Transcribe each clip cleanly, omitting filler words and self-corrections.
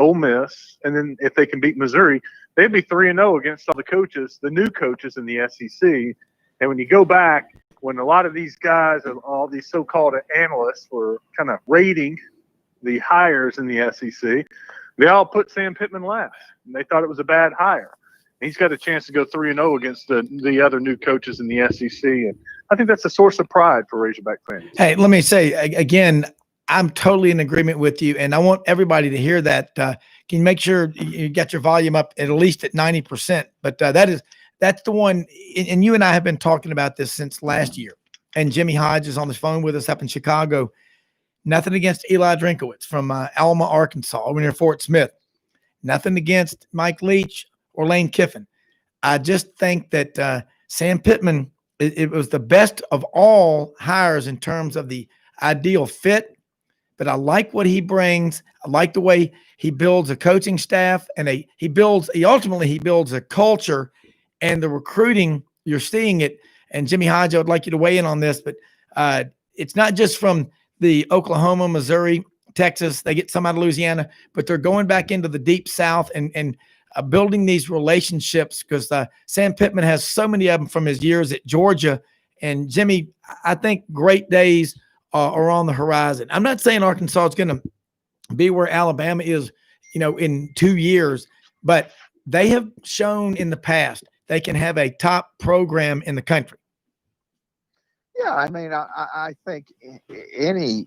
Ole Miss, and then if they can beat Missouri, they'd be 3-0 against all the coaches, the new coaches in the SEC. And when you go back, when a lot of these guys and all these so-called analysts were kind of rating the hires in the SEC, they all put Sam Pittman last, and they thought it was a bad hire. And he's got a chance to go 3-0 against the other new coaches in the SEC, and I think that's a source of pride for Razorback fans. Hey, let me say again, I'm totally in agreement with you, and I want everybody to hear that. Can you make sure you get your volume up at least at 90%? But that's the one, and you and I have been talking about this since last year. And Jimmy Hodge is on the phone with us up in Chicago. Nothing against Eli Drinkowitz from Alma, Arkansas, over near Fort Smith. Nothing against Mike Leach or Lane Kiffin. I just think that Sam Pittman, it was the best of all hires in terms of the ideal fit. But I like what he brings. I like the way he builds a coaching staff, and he ultimately builds a culture, and the recruiting, you're seeing it. And Jimmy Hodge, I would like you to weigh in on this, but it's not just from the Oklahoma, Missouri, Texas. They get some out of Louisiana, but they're going back into the deep South and building these relationships, because Sam Pittman has so many of them from his years at Georgia. And Jimmy, I think great days are on the horizon. I'm not saying Arkansas is going to be where Alabama is, in 2 years, but they have shown in the past they can have a top program in the country. Yeah, I mean, I think any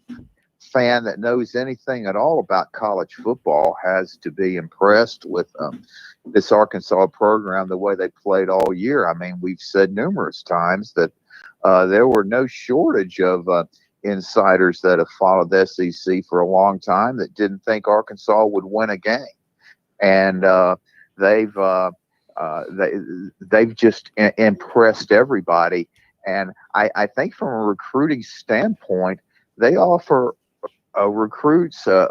fan that knows anything at all about college football has to be impressed with this Arkansas program, the way they played all year. I mean, we've said numerous times that there were no shortage of insiders that have followed the SEC for a long time that didn't think Arkansas would win a game, and they've just impressed everybody. And I think from a recruiting standpoint, they offer recruits a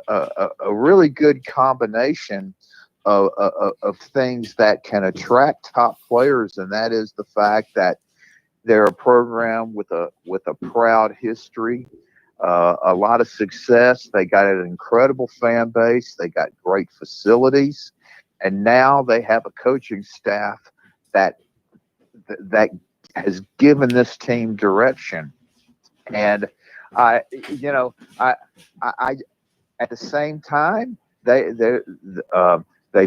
really good combination of things that can attract top players, and that is the fact that they're a program with a proud history, a lot of success. They got an incredible fan base. They got great facilities, and now they have a coaching staff that has given this team direction. And I at the same time, they've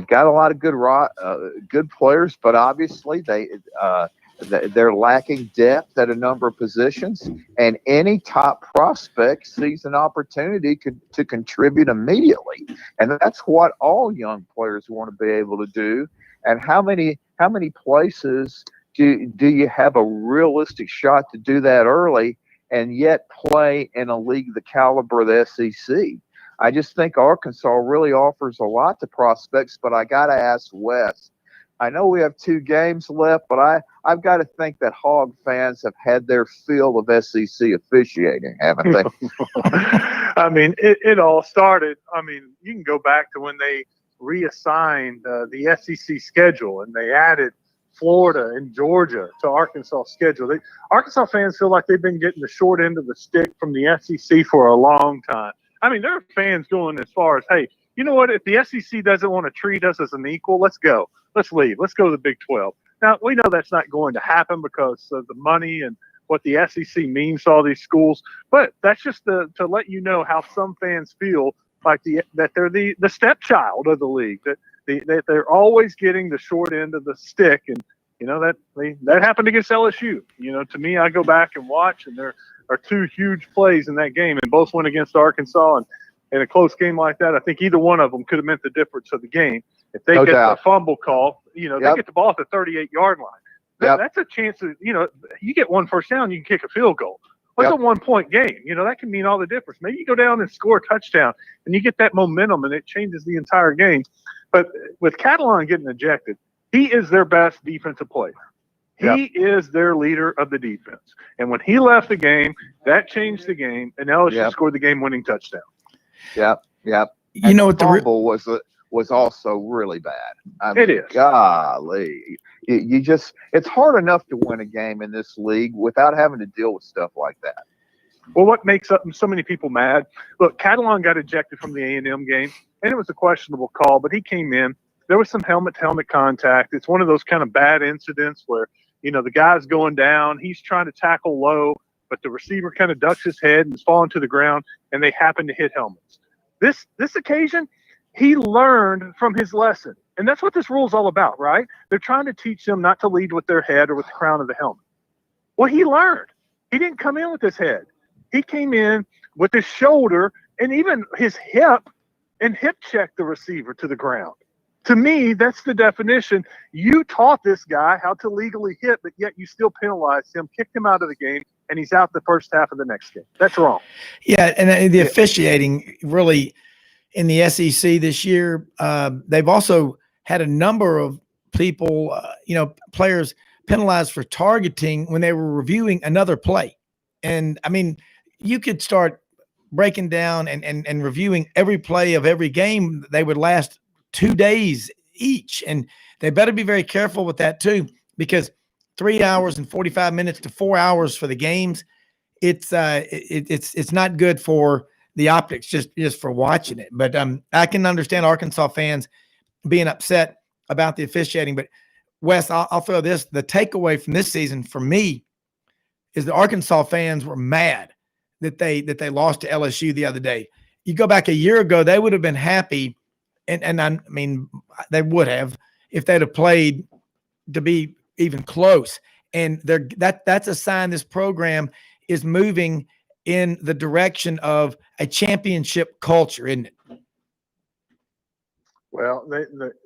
got a lot of good players, but obviously they're lacking depth at a number of positions, and any top prospect sees an opportunity to contribute immediately, and that's what all young players want to be able to do. And how many places do you have a realistic shot to do that early and yet play in a league the caliber of the SEC? I just think Arkansas really offers a lot to prospects, but I got to ask Wes. I know we have 2 games left, but I've got to think that Hog fans have had their fill of SEC officiating, haven't they? I mean, it all started. I mean, you can go back to when they reassigned the SEC schedule and they added Florida and Georgia to Arkansas' schedule. Arkansas fans feel like they've been getting the short end of the stick from the SEC for a long time. I mean, there are fans going as far as, hey, you know what? If the SEC doesn't want to treat us as an equal, let's go. Let's leave. Let's go to the Big 12. Now, we know that's not going to happen because of the money and what the SEC means to all these schools. But that's just to let you know how some fans feel like that they're the stepchild of the league, that they're always getting the short end of the stick. And, that happened against LSU. To me, I go back and watch, and there are 2 huge plays in that game, and both went against Arkansas. And in a close game like that, I think either one of them could have meant the difference of the game. If they get the fumble call, they get the ball at the 38-yard line. That's a chance that, you get 1 first down, you can kick a field goal. Well, it's a 1-point game. That can mean all the difference. Maybe you go down and score a touchdown, and you get that momentum, and it changes the entire game. But with Catalan getting ejected, he is their best defensive player. He is their leader of the defense. And when he left the game, that changed the game, and LSU scored the game-winning touchdown. Yep. What the fumble was also really bad. I mean, it is. Golly. It's hard enough to win a game in this league without having to deal with stuff like that. Well, what makes up so many people mad? Look, Catalan got ejected from the A&M game, and it was a questionable call, but he came in. There was some helmet-to-helmet contact. It's one of those kind of bad incidents where, the guy's going down. He's trying to tackle low, but the receiver kind of ducks his head and is falling to the ground, and they happen to hit helmets. This occasion, he learned from his lesson, and that's what this rule is all about, right? They're trying to teach them not to lead with their head or with the crown of the helmet. Well, he learned. He didn't come in with his head. He came in with his shoulder and even his hip and hip checked the receiver to the ground. To me, that's the definition. You taught this guy how to legally hit, but yet you still penalized him, kicked him out of the game, and he's out the first half of the next game. That's wrong. Yeah, and the officiating really in the SEC this year, they've also had a number of people, players penalized for targeting when they were reviewing another play. And I mean, you could start breaking down and reviewing every play of every game. They would last 2 days each. And they better be very careful with that too, because 3 hours and 45 minutes to 4 hours for the games, it's not good for the optics, just for watching it. But I can understand Arkansas fans being upset about the officiating. But Wes, I'll throw this. The takeaway from this season for me is the Arkansas fans were mad that they lost to LSU the other day. You go back a year ago, they would have been happy, and I mean they would have if they'd have played to be even close. And that's a sign this program is moving in the direction of a championship culture, isn't it? Well,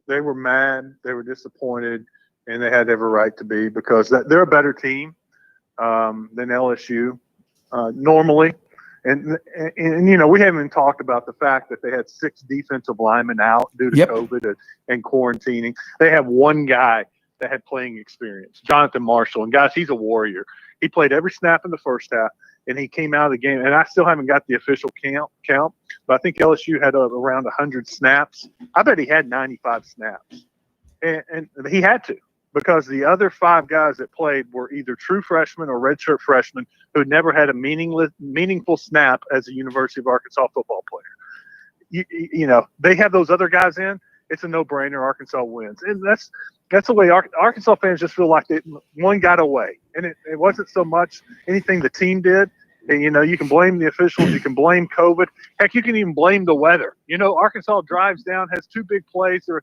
they were mad, they were disappointed, and they had every right to be, because they're a better team than LSU normally. And we haven't even talked about the fact that they had 6 defensive linemen out due to COVID and quarantining. They have one guy that had playing experience, Jonathan Marshall. And guys, he's a warrior. He played every snap in the first half, and he came out of the game. And I still haven't got the official count, but I think LSU had around 100 snaps. I bet he had 95 snaps, and he had to, because the other 5 guys that played were either true freshmen or redshirt freshmen who never had a meaningful snap as a University of Arkansas football player. They have those other guys in. It's a no-brainer. Arkansas wins, and that's the way Arkansas fans just feel like one got away, and it wasn't so much anything the team did. And, you can blame the officials, you can blame COVID. Heck, you can even blame the weather. Arkansas drives down, has 2 big plays. They're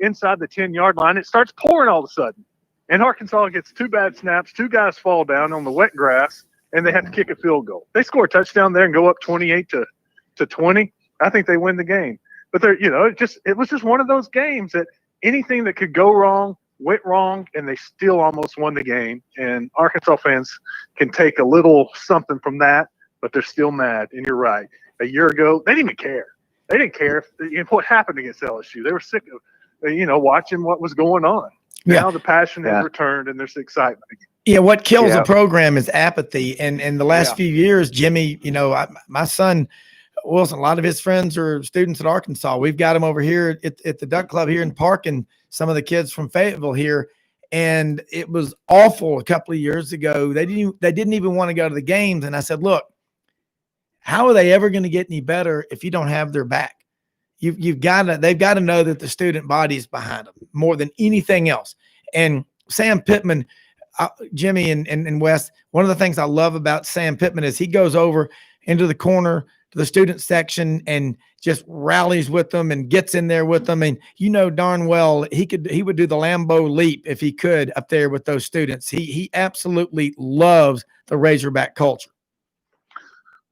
inside the 10-yard line. It starts pouring all of a sudden, and Arkansas gets 2 bad snaps. 2 guys fall down on the wet grass, and they have to kick a field goal. They score a touchdown there and go up 28 to 20. I think they win the game. But it was just one of those games that anything that could go wrong went wrong, and they still almost won the game. And Arkansas fans can take a little something from that, but they're still mad. And you're right. A year ago, they didn't even care. They didn't care what happened against LSU. They were sick of watching what was going on. Now the passion has returned, and there's excitement again. Yeah, what kills the program is apathy. And the last few years, Jimmy, my son Wilson, a lot of his friends are students at Arkansas. We've got them over here at the Duck Club here in Park, and some of the kids from Fayetteville here. And it was awful a couple of years ago. They didn't even want to go to the games. And I said, look, how are they ever going to get any better if you don't have their back? They've got to know that the student body is behind them more than anything else. And Sam Pittman, Jimmy and Wes, one of the things I love about Sam Pittman is he goes over into the corner to the student section and just rallies with them and gets in there with them. And darn well he would do the Lambeau leap if he could up there with those students. He absolutely loves the Razorback culture.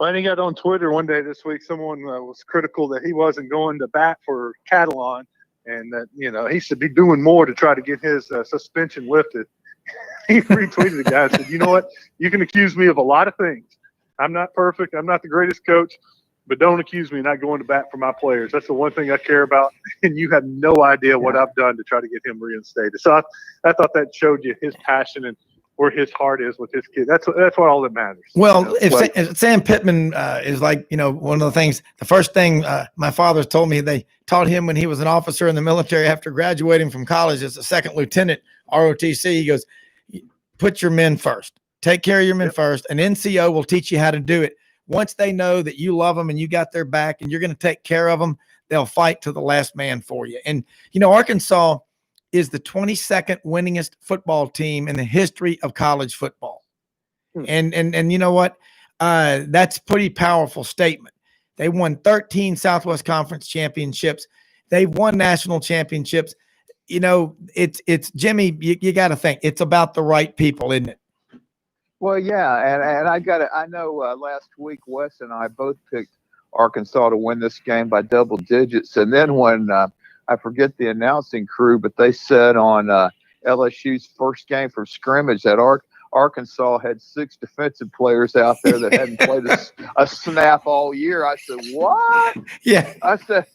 Well, and he got on Twitter one day this week. Someone was critical that he wasn't going to bat for Catalan, and that he should be doing more to try to get his suspension lifted. He retweeted the guy and said, "You know what? You can accuse me of a lot of things. I'm not perfect. I'm not the greatest coach, but don't accuse me of not going to bat for my players. That's the one thing I care about, and you have no idea what I've done to try to get him reinstated." So I thought that showed you his passion and where his heart is with his kid. That's what all that matters. Well, if Sam Pittman is like, one of the things, the first thing my father told me they taught him when he was an officer in the military after graduating from college as a second lieutenant, ROTC, he goes, put your men first. Take care of your men first. An NCO will teach you how to do it. once they know that you love them and you got their back and you're going to take care of them, they'll fight to the last man for you. And, Arkansas is the 22nd winningest football team in the history of college football. And you know what? That's a pretty powerful statement. They won 13 Southwest Conference championships. They've won national championships. It's Jimmy, you got to think it's about the right people, isn't it? Well, yeah, and I know last week Wes and I both picked Arkansas to win this game by double digits, and then when I forget the announcing crew, but they said on LSU's first game from scrimmage that Arkansas had 6 defensive players out there that hadn't played a snap all year. I said, what? Yeah. I said,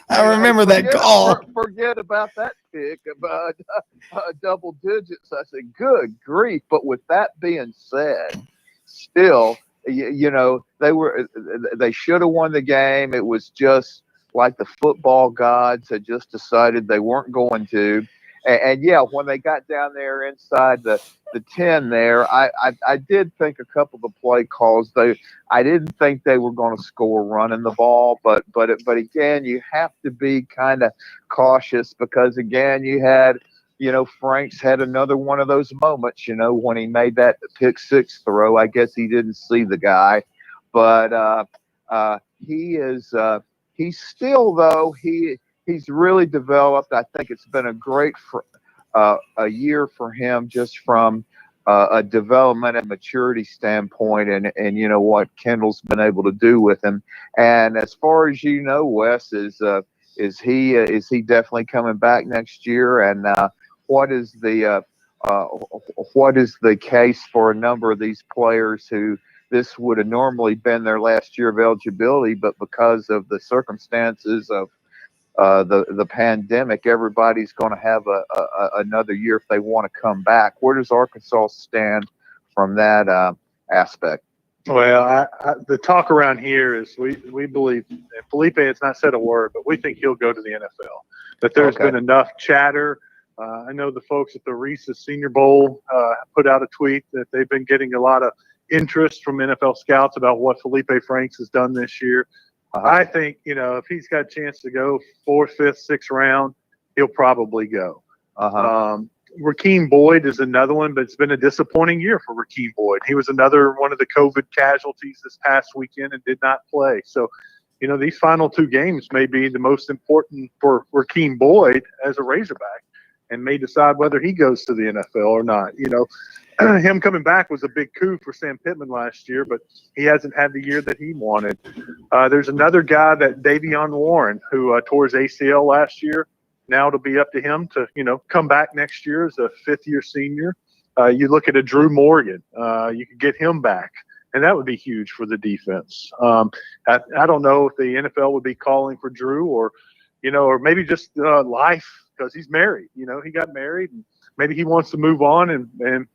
I remember that call. Forget about that pick about double digits. I said, good grief. But with that being said, still, they should have won the game. It was just like the football gods had just decided they weren't going to. And yeah, when they got down there inside the 10 there, I did think a couple of the play calls, I didn't think they were going to score running the ball, but again, you have to be kind of cautious because again, you had, Franks had another one of those moments, when he made that pick 6 throw. I guess he didn't see the guy, but he's still though he's really developed. I think it's been a great a year for him just from a development and maturity standpoint, and what Kendall's been able to do with him. And as far as Wes, is he definitely coming back next year? And what is the case for a number of these players who this would have normally been their last year of eligibility, but because of the circumstances of the pandemic, everybody's going to have another year if they want to come back. Where does Arkansas stand from that aspect? Well, the talk around here is we believe, and Felipe has not said a word, but we think he'll go to the NFL. That there's been enough chatter. I know the folks at the Reese's Senior Bowl put out a tweet that they've been getting a lot of interest from NFL scouts about what Felipe Franks has done this year. I think, if he's got a chance to go 4th, 5th, 6th round, he'll probably go. Rakeem Boyd is another one, but it's been a disappointing year for Rakeem Boyd. He was another one of the COVID casualties this past weekend and did not play. So, these final 2 games may be the most important for Rakeem Boyd as a Razorback and may decide whether he goes to the NFL or not. Him coming back was a big coup for Sam Pittman last year, but he hasn't had the year that he wanted. There's another guy, that Davion Warren, who tore his ACL last year. Now it'll be up to him to, come back next year as a 5th-year senior. You look at a Drew Morgan. You could get him back, and that would be huge for the defense. I don't know if the NFL would be calling for Drew or maybe just life because he's married. He got married and maybe he wants to move on and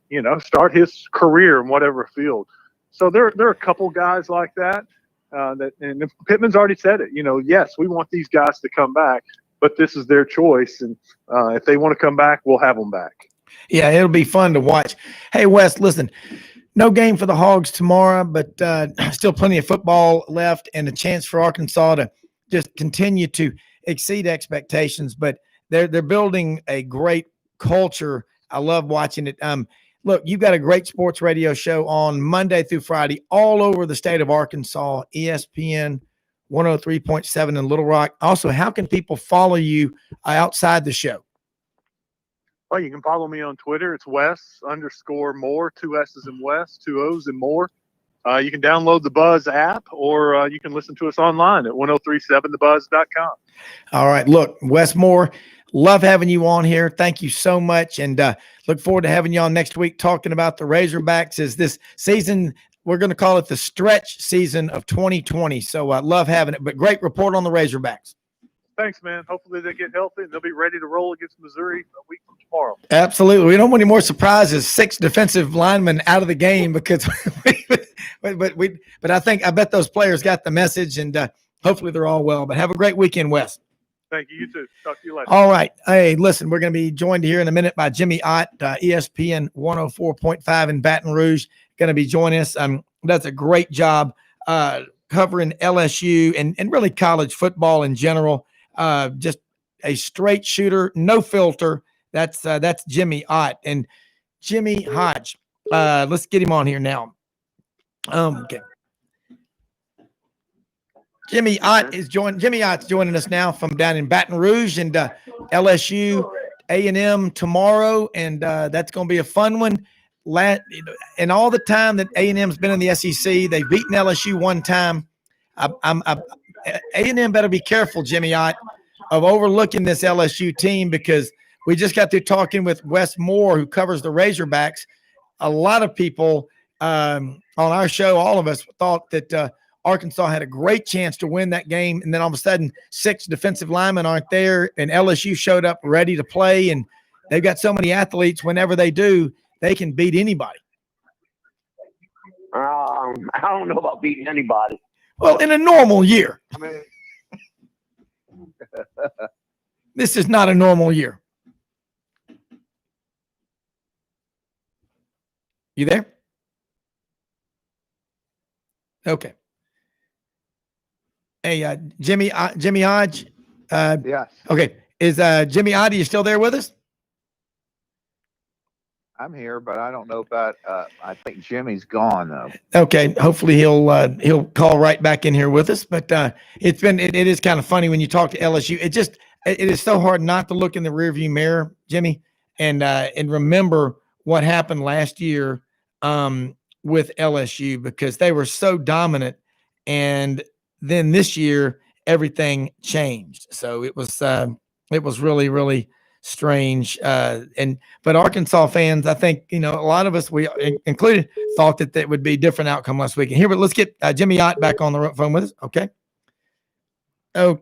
start his career in whatever field. So there are a couple guys like that. And Pittman's already said it. Yes, we want these guys to come back, but this is their choice. And if they want to come back, we'll have them back. Yeah, it'll be fun to watch. Hey, Wes, listen, no game for the Hogs tomorrow, but still plenty of football left and a chance for Arkansas to just continue to exceed expectations. But they're building a great culture. I love watching it. Look, you've got a great sports radio show on Monday through Friday all over the state of Arkansas, ESPN 103.7 in Little Rock. Also, how can people follow you outside the show? Well, you can follow me on Twitter. It's Wes_Moore, 2 S's in Wes, 2 O's in Moore. You can download the Buzz app, or you can listen to us online at 1037thebuzz.com. All right. Look, Wes Moore, love having you on here. Thank you so much. And look forward to having you on next week talking about the Razorbacks as this season. We're going to call it the stretch season of 2020. So I love having it, but great report on the Razorbacks. Thanks, man. Hopefully they get healthy and they'll be ready to roll against Missouri a week from tomorrow. Absolutely. We don't want any more surprises. 6 defensive linemen out of the game because but I bet those players got the message and hopefully they're all well. But have a great weekend, Wes. Thank you. You too. Talk to you later. All right. Hey, listen, we're going to be joined here in a minute by Jimmy Ott, ESPN 104.5 in Baton Rouge. Going to be joining us. Does a great job covering LSU and really college football in general. Just a straight shooter, no filter. That's Jimmy Ott. And Jimmy Hodge, let's get him on here now. Okay. Jimmy Ott's joining us now from down in Baton Rouge, and LSU A&M tomorrow, and that's going to be a fun one. And all the time that A&M's been in the SEC, they've beaten LSU one time. A&M better be careful, Jimmy Ott, of overlooking this LSU team, because we just got through talking with Wes Moore, who covers the Razorbacks. A lot of people on our show, all of us, thought that Arkansas had a great chance to win that game, and then all of a sudden 6 defensive linemen aren't there, and LSU showed up ready to play, and they've got so many athletes. Whenever they do, they can beat anybody. I don't know about beating anybody. Well, in a normal year. I mean, This is not a normal year. You there? Okay. Hey, Jimmy Hodge. yes, Okay. Is Jimmy Hodge, are you still there with us? I'm here, but I don't know about. I think Jimmy's gone though. Okay. Hopefully he'll call right back in here with us. But it is kind of funny when you talk to LSU. It is so hard not to look in the rearview mirror, Jimmy, and remember what happened last year with LSU, because they were so dominant, and then this year everything changed. So it was really, really strange. But Arkansas fans, I think, a lot of us, we included, thought that would be a different outcome last week. And here, but let's get Jimmy Ott back on the phone with us. Okay. I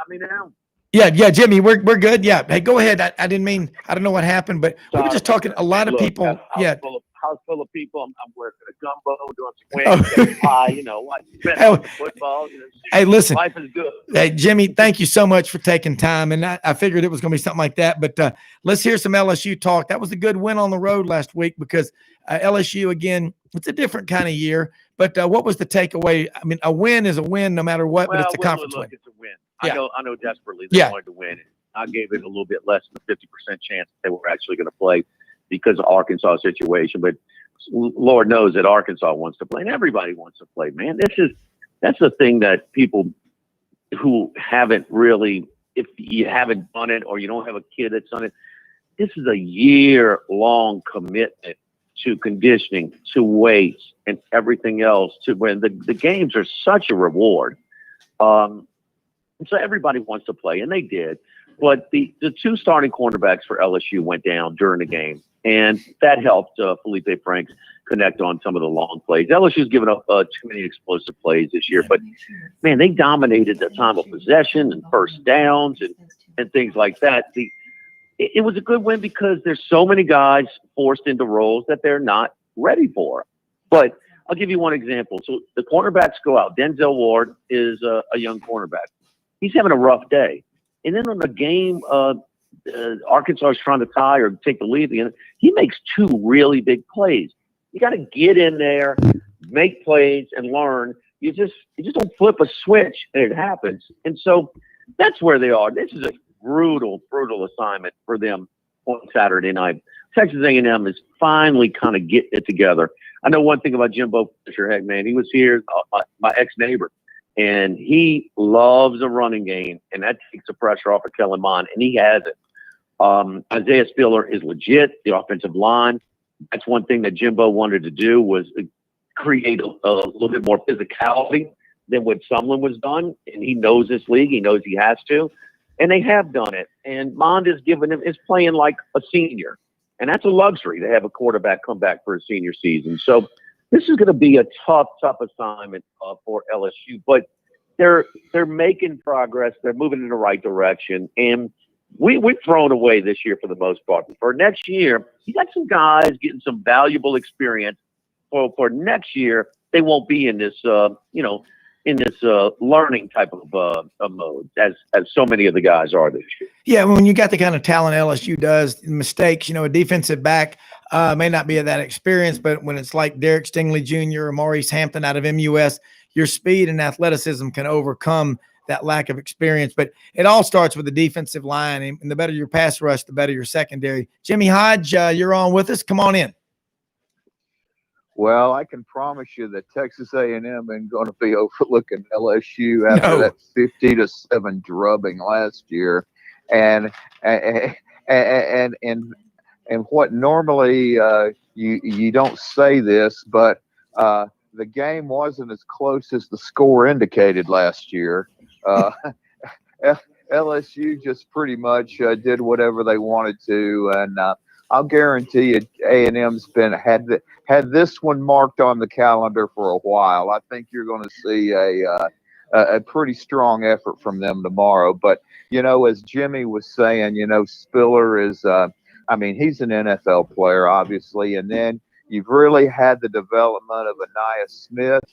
mean, now. Yeah, Jimmy, we're good. Yeah. Hey, go ahead. I didn't mean, I don't know what happened, but we were just talking, a lot of people. Yeah. House full of people. I'm working a gumbo, doing some wings, pie, football. Hey, listen. Life is good. Hey, Jimmy, thank you so much for taking time. And I figured it was going to be something like that. But let's hear some LSU talk. That was a good win on the road last week, because LSU, again, it's a different kind of year. But what was the takeaway? I mean, a win is a win no matter what, but it's a conference win. It's a win. Yeah. I know desperately they wanted to win. I gave it a little bit less than a 50% chance that they were actually going to play because of Arkansas situation. But Lord knows that Arkansas wants to play, and everybody wants to play, man. That's the thing that people who haven't really, if you haven't done it or you don't have a kid that's done it, this is a year-long commitment to conditioning, to weights, and everything else. To when the games are such a reward. So everybody wants to play, and they did. But the 2 starting cornerbacks for LSU went down during the game, and that helped Felipe Franks connect on some of the long plays. LSU's given up too many explosive plays this year, but, man, they dominated the time of possession and first downs and things like that. It was a good win because there's so many guys forced into roles that they're not ready for. But I'll give you one example. So the cornerbacks go out. Denzel Ward is a young cornerback. He's having a rough day. And then on the game, Arkansas is trying to tie or take the lead. He makes 2 really big plays. You got to get in there, make plays, and learn. You just don't flip a switch and it happens. And so that's where they are. This is a brutal assignment for them on Saturday night. Texas A&M is finally kind of getting it together. I know one thing about Jimbo Fisher. Heck, man, he was here, my ex-neighbor. And he loves a running game, and that takes the pressure off of Kellen Mond, and he has it. Isaiah Spiller is legit, the offensive line. That's one thing that Jimbo wanted to do, was create a little bit more physicality than what Sumlin was done, and he knows this league. He knows he has to, and they have done it. And Mond is playing like a senior, and that's a luxury to have a quarterback come back for a senior season. So this is going to be a tough assignment for LSU, but they're making progress. They're moving in the right direction, and we've thrown away this year for the most part. For next year, you got some guys getting some valuable experience. For next year, they won't be in this, in this learning type of mode as so many of the guys are this year. Yeah, when you got the kind of talent LSU does, mistakes, a defensive back, may not be that experience, but when it's like Derek Stingley Jr. or Maurice Hampton out of MUS, your speed and athleticism can overcome that lack of experience. But it all starts with the defensive line, and the better your pass rush, the better your secondary. Jimmy Hodge, you're on with us. Come on in. Well, I can promise you that Texas A&M ain't going to be overlooking LSU after that 50-7 drubbing last year, and what normally you don't say this, but the game wasn't as close as the score indicated last year. LSU just pretty much did whatever they wanted to, and I'll guarantee you, A&M's had this one marked on the calendar for a while. I think you're going to see a pretty strong effort from them tomorrow. But as Jimmy was saying, Spiller is, he's an NFL player, obviously, and then you've really had the development of Anaya Smith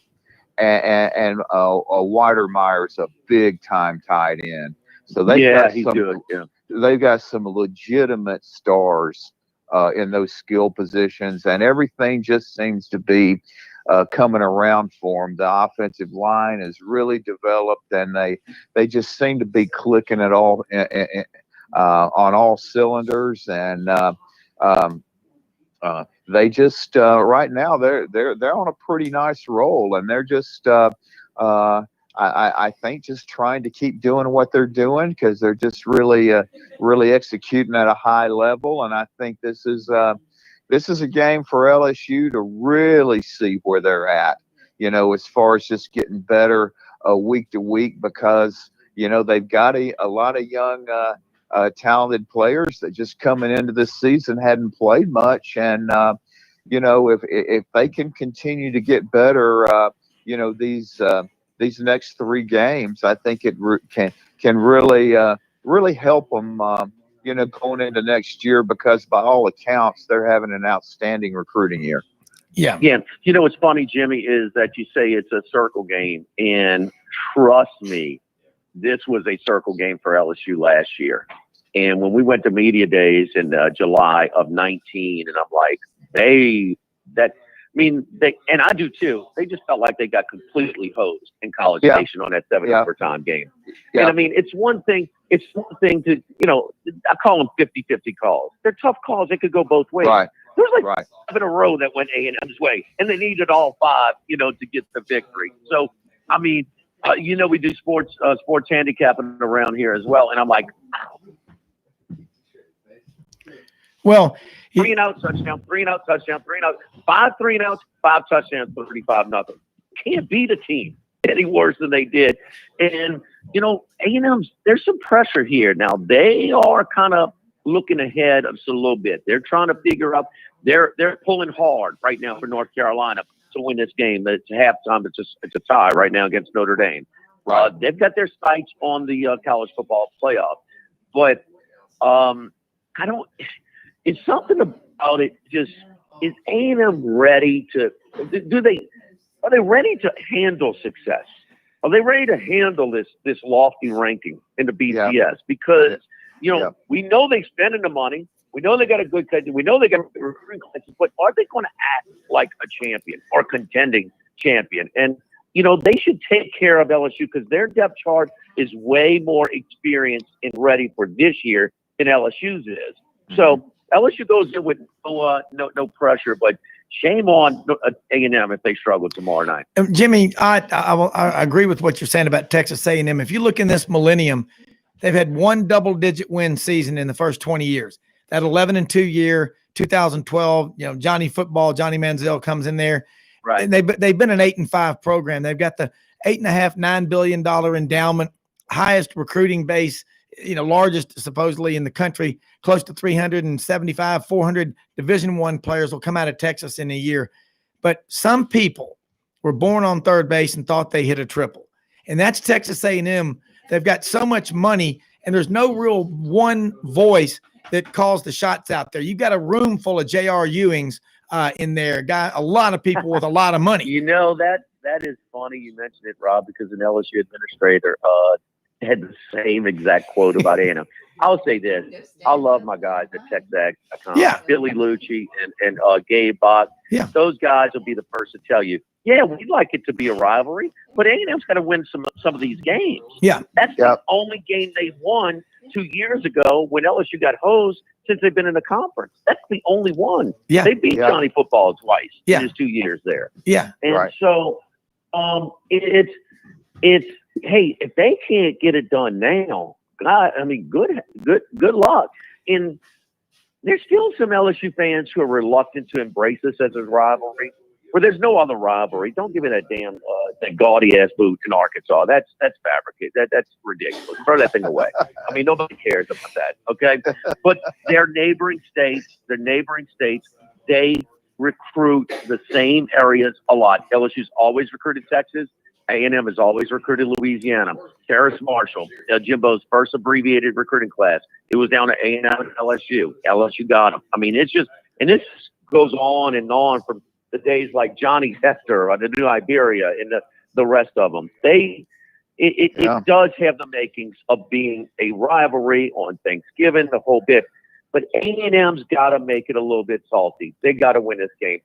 and Weidermeyer's a big time tight end. So they've got some legitimate stars in those skill positions, and everything just seems to be coming around for them. The offensive line is really developed, and they just seem to be clicking it all on all cylinders. And they just right now they're on a pretty nice roll, and they're just I think just trying to keep doing what they're doing, because they're just really executing at a high level. And I think this is a game for LSU to really see where they're at, as far as just getting better week to week, because they've got a lot of young talented players that just coming into this season hadn't played much, and if they can continue to get better, these next 3 games, I think it can really help them, going into next year, because by all accounts, they're having an outstanding recruiting year. Yeah. Yeah. What's funny, Jimmy, is that you say it's a circle game, and trust me, this was a circle game for LSU last year. And when we went to media days in July of 19, and I'm like, and I do too. They just felt like they got completely hosed in College Station on that 7 overtime game. Yeah. And it's one thing to, I call them 50-50 calls. They're tough calls. They could go both ways. Right. There's like 5 in a row that went A&M's way, and they needed all 5, to get the victory. So, we do sports handicapping around here as well. And I'm like, well, 3 and out touchdown, 3 and out touchdown, 3 and out, 5 3 and outs, 5 touchdowns, 35-0. Can't beat a team any worse than they did. And A&M's, there's some pressure here now. They are kind of looking ahead of us a little bit. They're trying to figure out. They're pulling hard right now for North Carolina to win this game. It's halftime. It's a tie right now against Notre Dame. They've got their sights on the college football playoff, but I don't. It's something about it. Just is A&M ready to? Are they ready to handle success? Are they ready to handle this lofty ranking in the BCS? Yeah. Because we know they're spending the money. We know they got a good coach. We know they got a recruiting class. But are they going to act like a champion or contending champion? And they should take care of LSU, because their depth chart is way more experienced and ready for this year than LSU's is. So LSU goes in with no pressure, but shame on A&M if they struggle tomorrow night. Jimmy, I agree with what you're saying about Texas A&M. If you look in this millennium, they've had 1 double-digit win season in the first 20 years. That 11-2 year, 2012, Johnny Manziel comes in there. Right. And they've been an 8-5 program. They've got the $8.5-9 billion endowment, highest recruiting base, largest supposedly in the country, close to 375, 400 Division I players will come out of Texas in a year. But some people were born on third base and thought they hit a triple. And that's Texas A&M. They've got so much money, and there's no real one voice that calls the shots out there. You've got a room full of J.R. Ewings in there, a lot of people with a lot of money. That is funny you mentioned it, Rob, because an LSU administrator had the same exact quote about A&M. I'll say this. I love my guys at TexAg.com. Yeah. Billy Lucci and Gabe Bach. Yeah. Those guys will be the first to tell you, yeah, we'd like it to be a rivalry, but A&M's got to win some of these games. Yeah. That's the only game they won 2 years ago when LSU got hosed since they've been in the conference. That's the only one. Yeah. They beat Johnny Football twice in his 2 years there. Yeah. And so it's hey, if they can't get it done now, God, I mean, good luck. And there's still some LSU fans who are reluctant to embrace this as a rivalry, where there's no other rivalry. Don't give me that damn that gaudy ass boot in Arkansas. That's fabricated. That's ridiculous. Throw that thing away. I mean, nobody cares about that. Okay, but their neighboring states, they recruit the same areas a lot. LSU's always recruited Texas. A&M has always recruited Louisiana. Terrace Marshall, Jimbo's first abbreviated recruiting class. It was down to A&M and LSU. LSU got him. I mean, it's just, and this goes on and on from the days like Johnny Hester or the New Iberia and the rest of them. It does have the makings of being a rivalry on Thanksgiving, the whole bit. But A&M's got to make it a little bit salty. They got to win this game.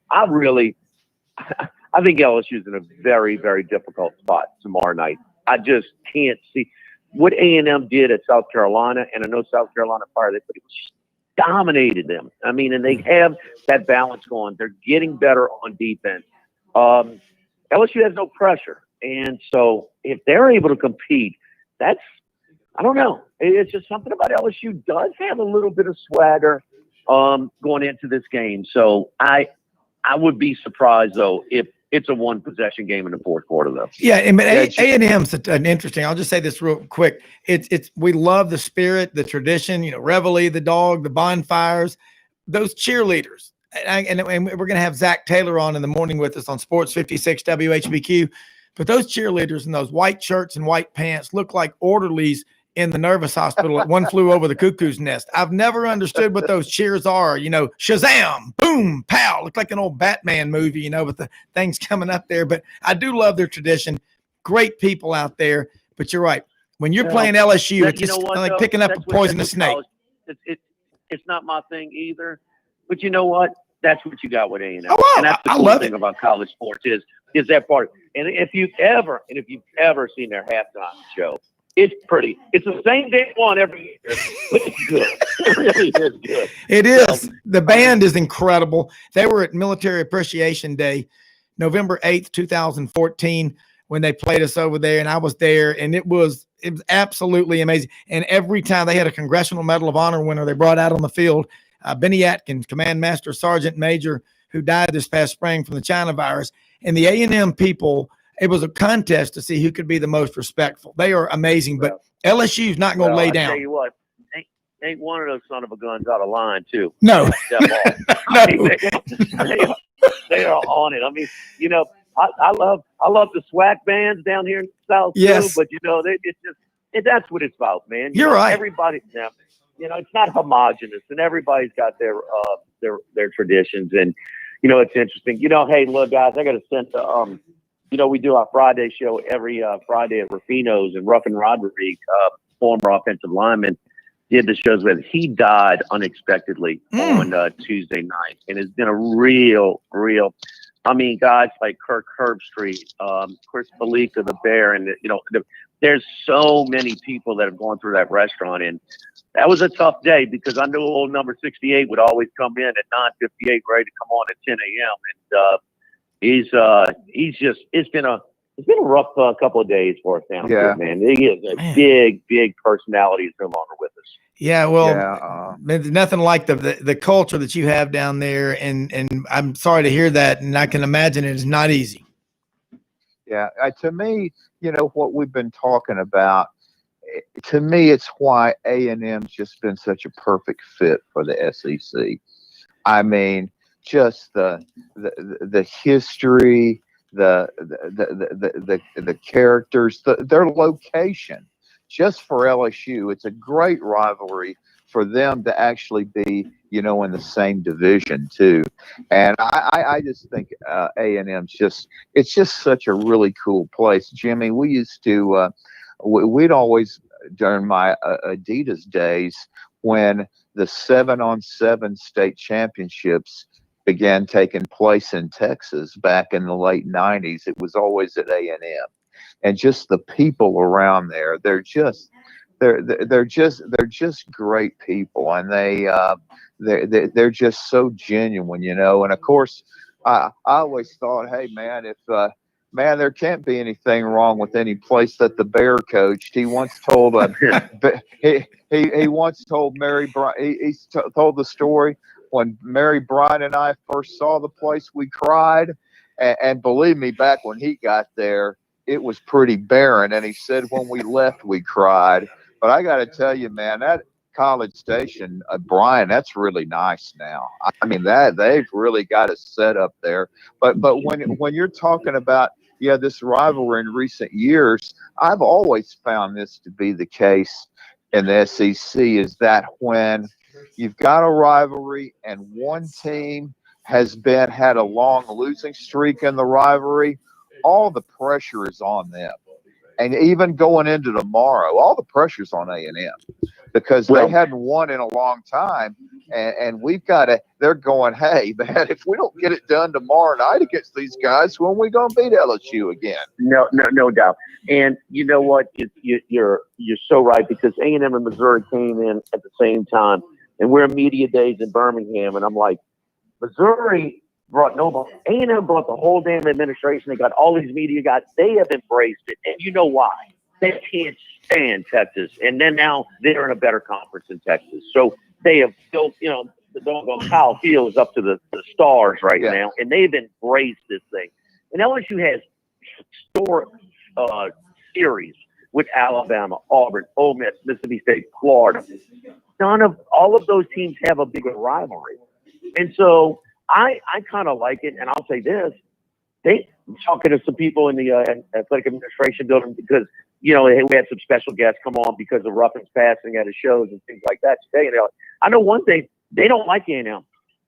I think LSU's in a very, very difficult spot tomorrow night. I just can't see what A&M did at South Carolina, and I know South Carolina prior to that, dominated them. I mean, and they have that balance going. They're getting better on defense. LSU has no pressure, and so if they're able to compete, I don't know. It's just something about LSU does have a little bit of swagger going into this game. So I would be surprised though if it's a one possession game in the fourth quarter, though. Yeah, and A&M's an interesting. I'll just say this real quick. It's we love the spirit, the tradition. You know, Reveille, the dog, the bonfires, those cheerleaders, and we're going to have Zach Taylor on in the morning with us on Sports 56 WHBQ. But those cheerleaders in those white shirts and white pants look like orderlies in the nervous hospital at One Flew Over the Cuckoo's Nest. I've never understood what those cheers are. You know, Shazam, boom, pow. Look like an old Batman movie, you know, with the things coming up there. But I do love their tradition. Great people out there. But you're right. When you're playing LSU, it's just like picking up a poisonous snake. It's not my thing either. But you know what? That's what you got with A&M. Oh, wow. And that's the cool thing about college sports is that part. And if you've ever seen their halftime show, it's pretty. It's the same day one every year. It's good. It really is good. It is. The band is incredible. They were at Military Appreciation Day, November 8th, 2014, when they played us over there, and I was there, and it was absolutely amazing. And every time they had a Congressional Medal of Honor winner they brought out on the field, Benny Atkins, Command Master Sergeant Major, who died this past spring from the China virus, and the A&M people. It was a contest to see who could be the most respectful. They are amazing, but LSU's not going to lay down. I tell you what, ain't one of those son of a guns out of line too. No, no. They are on it. I mean, you know, I love the SWAC bands down here in the South too, but you know, that's what it's about, man. You're right. Everybody, you know, it's not homogenous, and everybody's got their traditions, and you know, it's interesting. You know, hey, look, guys, I got to send you know, we do our Friday show every Friday at Rufino's, and Ruffin Rodriguez, former offensive lineman, did the shows with. He died unexpectedly on Tuesday night, and it's been a real. I mean, guys like Kirk Herbstreit, Chris Felica, the Bear, and you know, there's so many people that have gone through that restaurant, and that was a tough day because I knew old number 68 would always come in at 9:58, ready to come on at 10 a.m. and it's been a rough couple of days for us down here, man. He is a big personality. Is no longer with us. Yeah, well, there's nothing like the culture that you have down there, and I'm sorry to hear that, and I can imagine it is not easy. Yeah, to me, you know what we've been talking about. To me, it's why A&M's just been such a perfect fit for the SEC. I mean, just the history, the characters, their location. Just for LSU, it's a great rivalry for them to actually be, you know, in the same division too. And I just think A&M's it's just such a really cool place. Jimmy, we used to we'd always during my Adidas days when the 7-on-7 state championships began taking place in Texas back in the late 90s. It was always at A&M, and just the people around there, they're just great people, and they're just so genuine, and of course I always thought, hey man, if man, there can't be anything wrong with any place that the Bear coached. He once told he once told Mary he told the story when Mary Bryan and I first saw the place, we cried, and believe me, back when he got there, it was pretty barren. And he said when we left, we cried. But I got to tell you, man, that College Station, Brian, that's really nice now. I mean, that they've really got a set up there. But when you're talking about this rivalry in recent years, I've always found this to be the case in the SEC, is that when you've got a rivalry and one team had a long losing streak in the rivalry, all the pressure is on them. And even going into tomorrow, all the pressure's on A&M because they hadn't won in a long time. And we've got to, they're going, hey, man, if we don't get it done tomorrow night against these guys, when are we going to beat LSU again? No doubt. And you know what? You're so right, because A&M and Missouri came in at the same time. And we're media days in Birmingham. And I'm like, Missouri brought nobody. A&M brought the whole damn administration. They got all these media guys. They have embraced it. And you know why? They can't stand Texas. And then now they're in a better conference in Texas. So they have built, the doggone Kyle Field is up to the stars right now. And they've embraced this thing. And LSU has historic series with Alabama, Auburn, Ole Miss, Mississippi State, Florida. All of those teams have a bigger rivalry. And so I kind of like it, and I'll say this: I'm talking to some people in the athletic administration building because we had some special guests come on because of Ruffin's passing at his shows and things like that today. And they're like, I know one thing: they don't like A&M.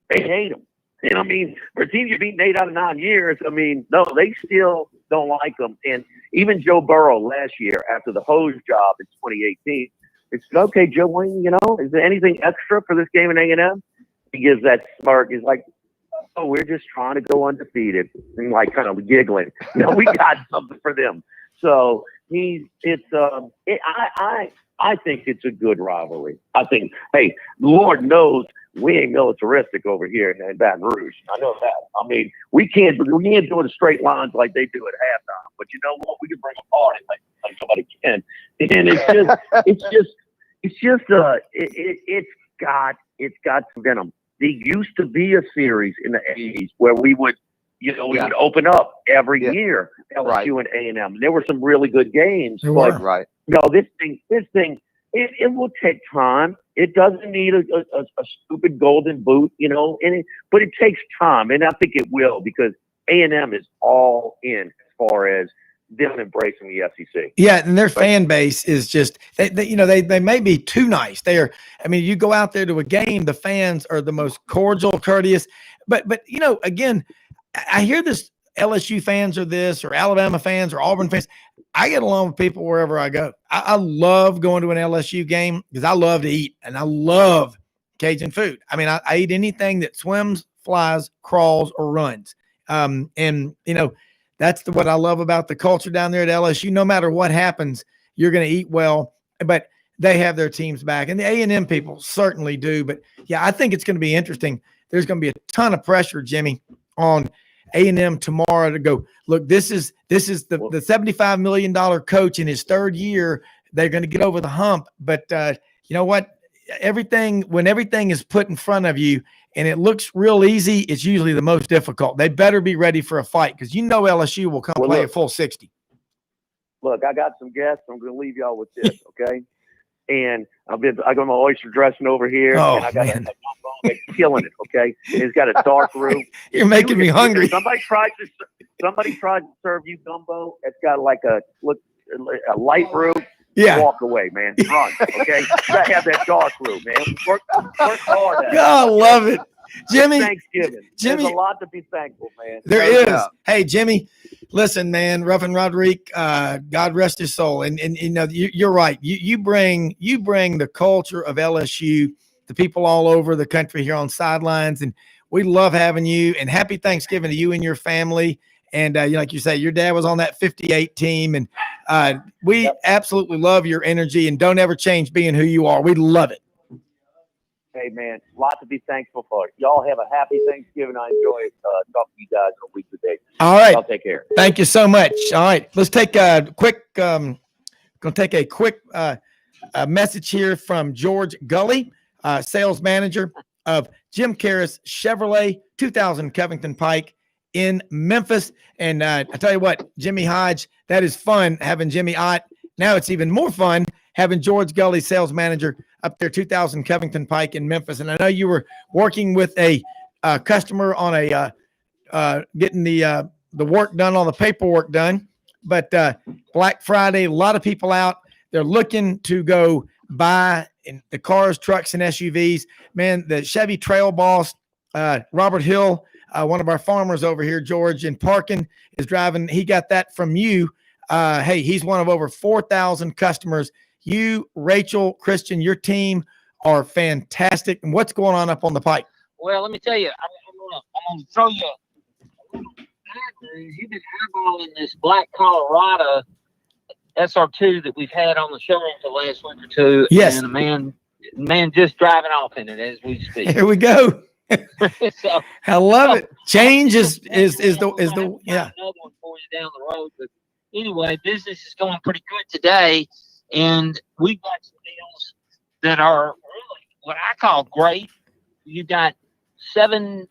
They hate them. And I mean, for a team you've beaten 8 out of 9 years, I mean, no, they still don't like them. And even Joe Burrow last year, after the hose job in 2018, it's okay, Joe Wayne. Is there anything extra for this game in A&M? He gives that smirk. He's like, oh, we're just trying to go undefeated, and like kind of giggling. We got something for them. So I think it's a good rivalry. I think, hey, Lord knows we ain't militaristic over here in Baton Rouge. I know that. I mean, we can't do it in straight lines like they do at halftime. But you know what? We can bring a party like somebody can. And it's got some venom. There used to be a series in the 80s where we would, would open up every year, LSU and A&M. There were some really good games. But this thing, it will take time. It doesn't need a stupid golden boot, but it takes time, and I think it will, because A&M is all in as far as them embracing the SEC. Yeah, and their fan base is just they may be too nice. You go out there to a game, the fans are the most cordial, courteous. But again, I hear this LSU fans are this, or Alabama fans, or Auburn fans. I get along with people wherever I go. I love going to an LSU game because I love to eat, and I love Cajun food. I mean, I eat anything that swims, flies, crawls, or runs. That's what I love about the culture down there at LSU. No matter what happens, you're going to eat well, but they have their teams back, and the A&M people certainly do. But yeah, I think it's going to be interesting. There's going to be a ton of pressure, Jimmy, on A&M tomorrow to go, look, this is the $75 million coach in his third year. They're going to get over the hump. But you know what? When everything is put in front of you and it looks real easy, it's usually the most difficult. They better be ready for a fight, because LSU will come play a full 60. Look, I got some guests. I'm going to leave y'all with this, okay? And I got my oyster dressing over here. Oh, and I got man. a gumbo killing it, okay? It's got a dark roux. You're making me hungry. Somebody tried to serve you gumbo. It's got like a light roux. Yeah. Walk away, man. Run, okay? You got to have that dark roux, man. Work hard at it. God, I love it. Jimmy, Thanksgiving. Jimmy, There's a lot to be thankful, man. there No is. doubt. Hey, Jimmy, listen, man, Ruffin Roderick, God rest his soul. And you know, you're right. You bring the culture of LSU to people all over the country here on Sidelines, and we love having you. And happy Thanksgiving to you and your family. And you know, like you say, your dad was on that 58 team, and we absolutely love your energy. And don't ever change being who you are. We love it. Hey, man, a lot to be thankful for. Y'all have a happy Thanksgiving. I enjoy talking to you guys on a weekly basis. All right. Y'all take care. Thank you so much. All right, let's take a quick. Gonna take a quick message here from George Gully, sales manager of Jim Karras Chevrolet 2000 Covington Pike in Memphis. And I tell you what, Jimmy Hodge, that is fun having Jimmy Ott. Now it's even more fun having George Gully, sales manager up there, 2000 Covington Pike in Memphis. And I know you were working with a customer on a getting the work done, on the paperwork done. But Black Friday, a lot of people out. They're looking to go buy in the cars, trucks, and SUVs. Man, the Chevy Trail boss, Robert Hill, one of our farmers over here, George, in Parkin, is driving. He got that from you. Hey, he's one of over 4,000 customers. You, Rachel, Christian, your team are fantastic. And what's going on up on the Pike? Well, let me tell you, I'm gonna throw you a little bad news. You've been eyeballing this black Colorado SR2 that we've had on the showroom for the last week or two. Yes. And a man just driving off in it as we speak. Here we go. So, I love it. Change is the yeah. Another one for you down the road, but anyway, business is going pretty good today, and we've got some deals that are really what I call great. You got $7,500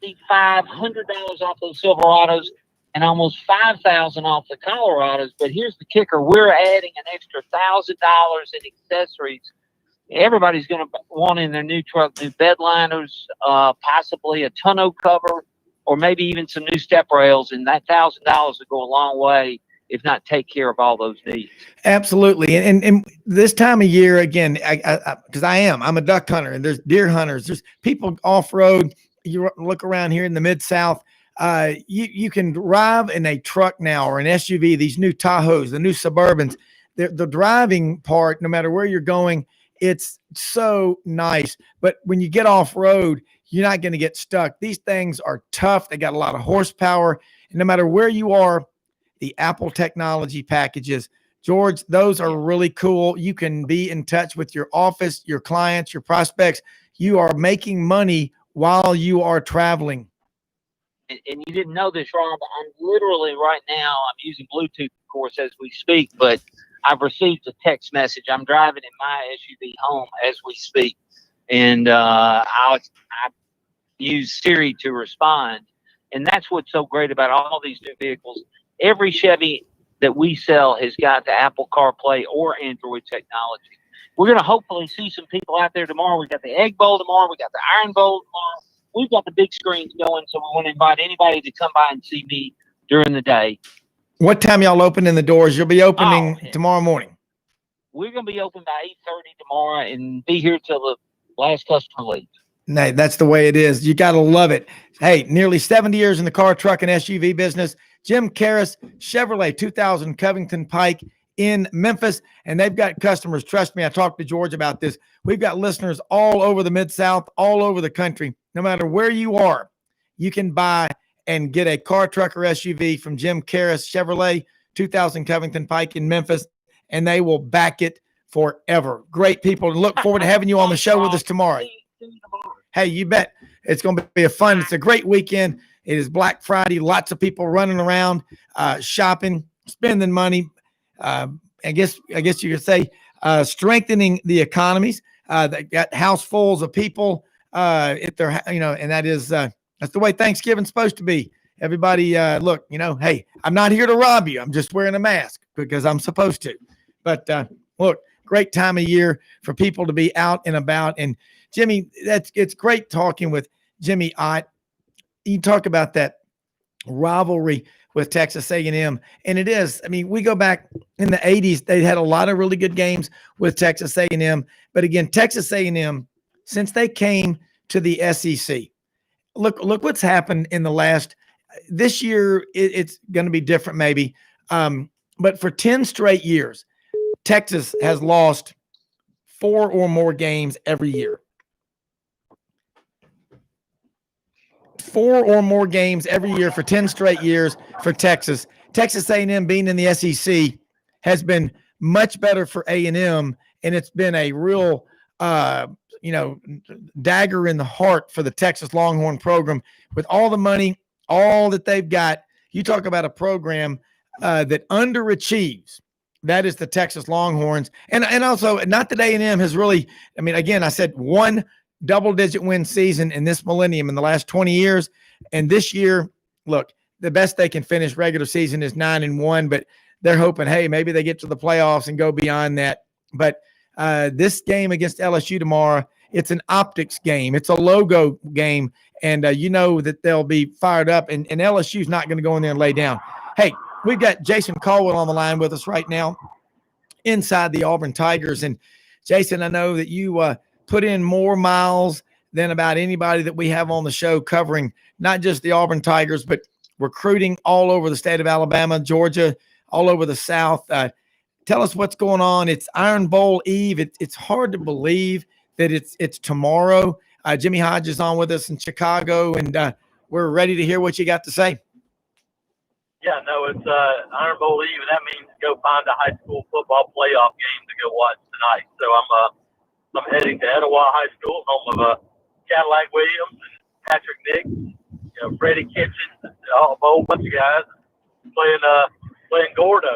off those Silverados and almost $5,000 off the Colorados. But here's the kicker: we're adding an extra $1,000 in accessories. Everybody's going to want in their new truck new bed liners, possibly a tonneau cover, or maybe even some new step rails. And that $1,000 will go a long way, if not take care of all those needs. Absolutely. And this time of year, again, because I'm a duck hunter, and there's deer hunters, there's people off road. You look around here in the Mid-South, you can drive in a truck now or an SUV, these new Tahoes, the new Suburbans. The driving part, no matter where you're going, it's so nice. But when you get off road, you're not going to get stuck. These things are tough. They got a lot of horsepower. And no matter where you are, the Apple technology packages, George, those are really cool. You can be in touch with your office, your clients, your prospects. You are making money while you are traveling. And you didn't know this, Rob. I'm literally right now, I'm using Bluetooth, of course, as we speak, but I've received a text message. I'm driving in my SUV home as we speak. And I use Siri to respond. And that's what's so great about all these new vehicles. Every Chevy that we sell has got the Apple CarPlay or Android technology. We're going to hopefully see some people out there tomorrow. We got the Egg Bowl tomorrow. We got the Iron Bowl tomorrow. We've got the big screens going, so we want to invite anybody to come by and see me during the day. What time y'all opening the doors? You'll be opening tomorrow morning. We're going to be open by 8:30 tomorrow and be here till the last customer leaves. No, that's the way it is. You got to love it. Hey, nearly 70 years in the car, truck, and SUV business. Jim Karras, Chevrolet 2000 Covington Pike in Memphis. And they've got customers. Trust me, I talked to George about this. We've got listeners all over the Mid-South, all over the country. No matter where you are, you can buy and get a car, truck, or SUV from Jim Karras Chevrolet 2000 Covington Pike in Memphis, and they will back it forever. Great people. Look forward to having you on the show with us tomorrow. Hey, you bet. It's going to be it's a great weekend. It is Black Friday. Lots of people running around, shopping, spending money. I guess you could say strengthening the economies. They got housefuls of people at their, and that is that's the way Thanksgiving's supposed to be. Everybody, look, hey, I'm not here to rob you. I'm just wearing a mask because I'm supposed to. But look, great time of year for people to be out and about. And Jimmy, it's great talking with Jimmy Ott. You talk about that rivalry with Texas A&M, and it is. I mean, we go back in the 80s; they had a lot of really good games with Texas A&M. But again, Texas A&M, since they came to the SEC, look what's happened in the last this year. It's going to be different, maybe. But for 10 straight years, Texas has lost 4 or more games every year. 4 or more games every year for 10 straight years for Texas. Texas A&M being in the SEC has been much better for A&M, and it's been a real dagger in the heart for the Texas Longhorn program with all the money, all that they've got. You talk about a program that underachieves. That is the Texas Longhorns. And also, not that A&M has really, I mean, again, I said one double-digit win season in this millennium in the last 20 years. And this year, look, the best they can finish regular season is 9-1, but they're hoping, hey, maybe they get to the playoffs and go beyond that. But this game against LSU tomorrow, it's an optics game. It's a logo game. And you know that they'll be fired up. And LSU's not going to go in there and lay down. Hey, we've got Jason Caldwell on the line with us right now inside the Auburn Tigers. And Jason, I know that you put in more miles than about anybody that we have on the show covering not just the Auburn Tigers, but recruiting all over the state of Alabama, Georgia, all over the South. Tell us what's going on. It's Iron Bowl Eve. It's hard to believe that it's tomorrow. Jimmy Hodge is on with us in Chicago, and we're ready to hear what you got to say. Yeah, no, it's Iron Bowl Eve, and that means go find a high school football playoff game to go watch tonight. So I'm heading to Etowah High School, home of Cadillac Williams and Patrick Nix, Freddie Kitchens, a whole bunch of guys playing Gordo.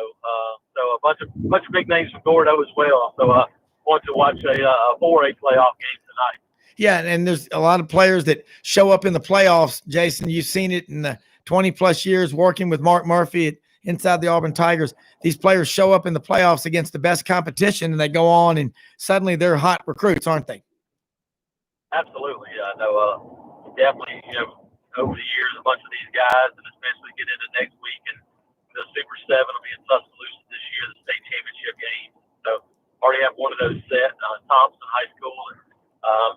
So a bunch of big names from Gordo as well. So I want to watch a 4A playoff game tonight. Yeah, and there's a lot of players that show up in the playoffs. Jason, you've seen it in the 20-plus years working with Mark Murphy inside the Auburn Tigers. These players show up in the playoffs against the best competition, and they go on, and suddenly they're hot recruits, aren't they? Absolutely. Yeah, no, definitely, over the years, a bunch of these guys, and especially get into next week, and the Super 7 will be in Tuscaloosa this year, the state championship game. So already have one of those set, Thompson High School and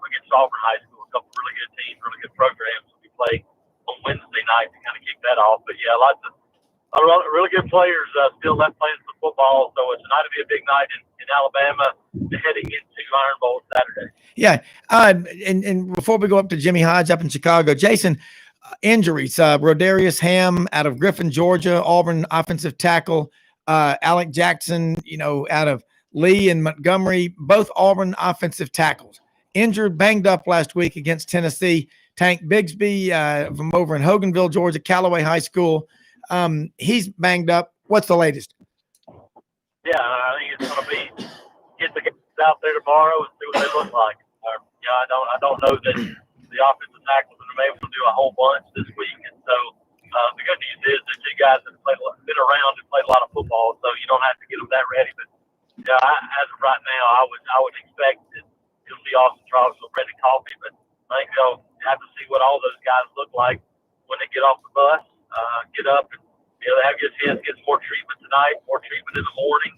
against Auburn High School, a couple really good teams, really good programs that we play on Wednesday night to kind of kick that off. But yeah, lots of really good players still left playing some football. So tonight will be a big night in Alabama, heading into Iron Bowl Saturday. Yeah, and before we go up to Jimmy Hodge up in Chicago, Jason, injuries. Rodarius Ham out of Griffin, Georgia, Auburn offensive tackle. Alec Jackson, out of Lee and Montgomery, both Auburn offensive tackles. Injured, banged up last week against Tennessee. Tank Bigsby from over in Hoganville, Georgia, Callaway High School. He's banged up. What's the latest? Yeah, I think it's going to be get the guys out there tomorrow and see what they look like. I don't know that the offensive tackles are able to do a whole bunch this week, and so the good news is that you guys have been around and played a lot of football, so you don't have to get them that ready. But yeah, as of right now, I would expect that you'll see Austin Charles or Brendan Coffee, but I think they'll have to see what all those guys look like when they get off the bus, get up, and they have a chance to get some more treatment tonight, more treatment in the morning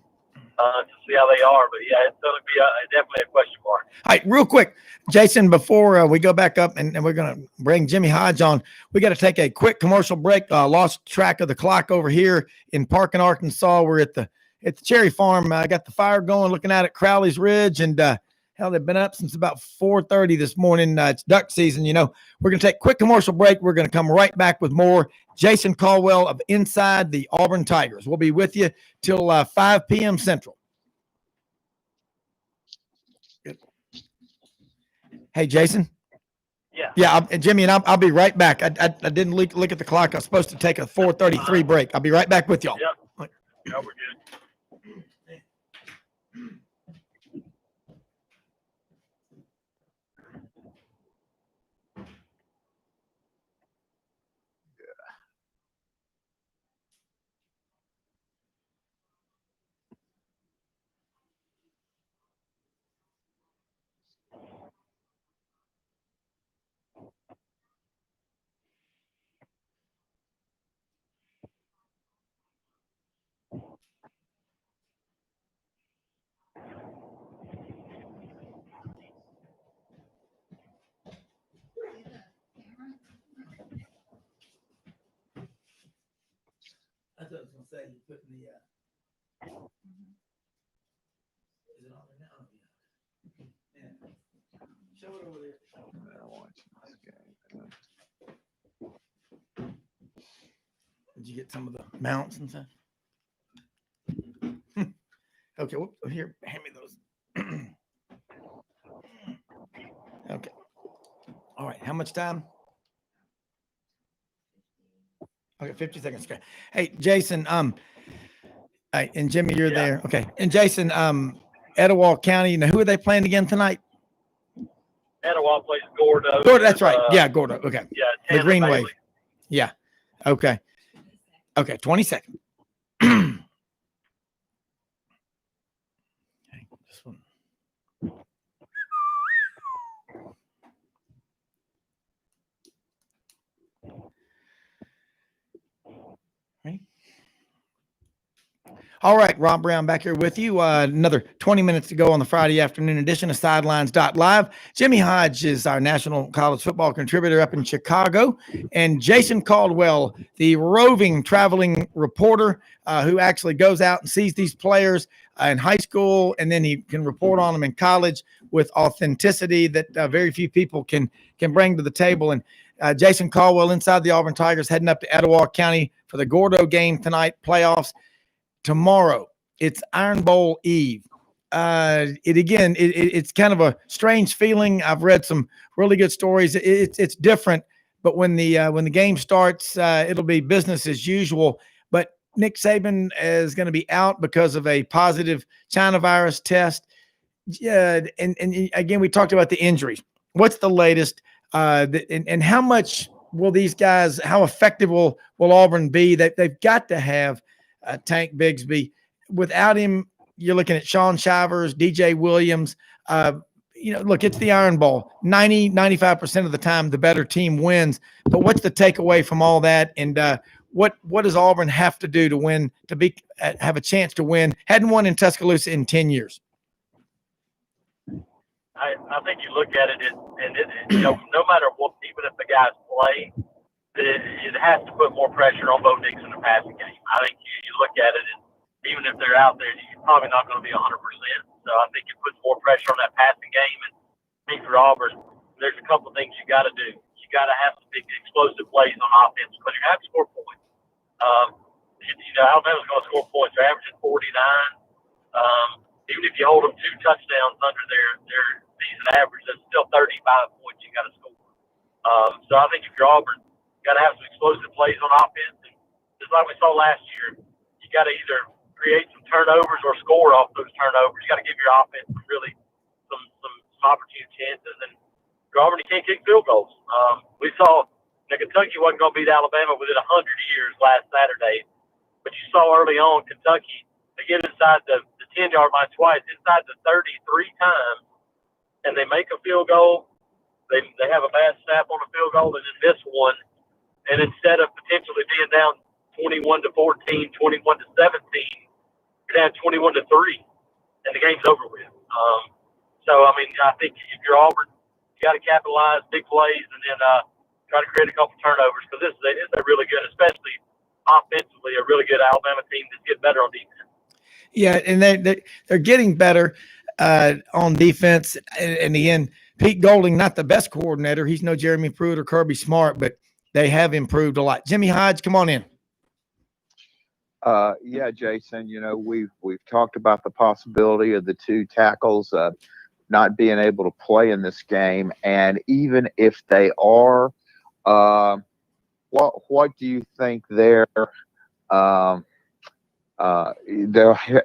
to see how they are. But yeah, it's going to be definitely a question mark. All right, real quick, Jason, before we go back up and we're going to bring Jimmy Hodge on, we got to take a quick commercial break. Lost track of the clock over here in Parkin, Arkansas. We're at the Cherry Farm. I got the fire going, looking out at Crowley's Ridge, and they've been up since about 4:30 this morning. It's duck season, We're going to take a quick commercial break. We're going to come right back with more. Jason Caldwell of Inside the Auburn Tigers. We'll be with you till 5 p.m. Central. Good. Hey, Jason. Yeah. Yeah, Jimmy, and I'll be right back. I didn't look at the clock. I was supposed to take a 4:33 break. I'll be right back with y'all. Yep. Yeah, we're good. That's what I was gonna say. You put in the. Is it on there now? Yeah. Show it over there. Did you get some of the mounts and stuff? Okay, well, here, hand me those. Okay. All right, how much time? Okay, 50 seconds. Okay. Hey, Jason, and Jimmy, you're there. Okay. And Jason, Etowah County, who are they playing again tonight? Etowah plays Gordo. Gordo, that's right. Yeah, Gordo. Okay. Yeah, The Green Bailey. Wave. Yeah. Okay. Okay, 20 seconds. Okay, this one. Ready? All right, Rob Brown back here with you. Another 20 minutes to go on the Friday afternoon edition of Sidelines.live. Jimmy Hodge is our national college football contributor up in Chicago. And Jason Caldwell, the roving traveling reporter who actually goes out and sees these players in high school, and then he can report on them in college with authenticity that very few people can bring to the table. And Jason Caldwell inside the Auburn Tigers heading up to Etowah County for the Gordo game tonight, playoffs. Tomorrow, it's Iron Bowl Eve. It's kind of a strange feeling. I've read some really good stories. It's different, but when the game starts, it'll be business as usual. But Nick Saban is going to be out because of a positive China virus test. Yeah, and again, we talked about the injuries. What's the latest? And how much will these guys? How effective will Auburn be? They've got to have Tank Bigsby. Without him, you're looking at Sean Shivers, DJ Williams. Look, it's the Iron Bowl. 95% of the time, the better team wins. But what's the takeaway from all that? And what does Auburn have to do to win, to have a chance to win? Hadn't won in Tuscaloosa in 10 years. I think you look at it, no matter what, even if the guys play, it has to put more pressure on Bo Nix in the passing game. I think you look at it, and even if they're out there, you're probably not going to be 100%. So I think it puts more pressure on that passing game. And I think for Auburn, there's a couple of things you got to do. You got to have some big explosive plays on offense, but you have to score points. Alabama's going to score points. They're averaging 49. Even if you hold them 2 touchdowns under their season average, that's still 35 points you got to score. So I think if you're Auburn, you got to have some explosive plays on offense. And just like we saw last year, you got to either create some turnovers or score off those turnovers. You got to give your offense really some opportune chances. And for Auburn, you can't kick field goals. We saw Kentucky wasn't going to beat Alabama within 100 years last Saturday, but you saw early on Kentucky, they get inside the 10-yard line twice, inside the 33 times, and they make a field goal. They have a bad snap on a field goal and then miss one. And instead of potentially being down 21-14, 21-17, you're down 21-3, and the game's over with. I think if you're Auburn, you got to capitalize big plays and then try to create a couple turnovers, because this is a really good, especially offensively, a really good Alabama team that's getting better on defense. Yeah, and they're getting better on defense. And again, Pete Golding, not the best coordinator. He's no Jeremy Pruitt or Kirby Smart, but they have improved a lot. Jimmy Hodge, come on in. Yeah, Jason, we've talked about the possibility of the 2 tackles not being able to play in this game. And even if they are, what do you think their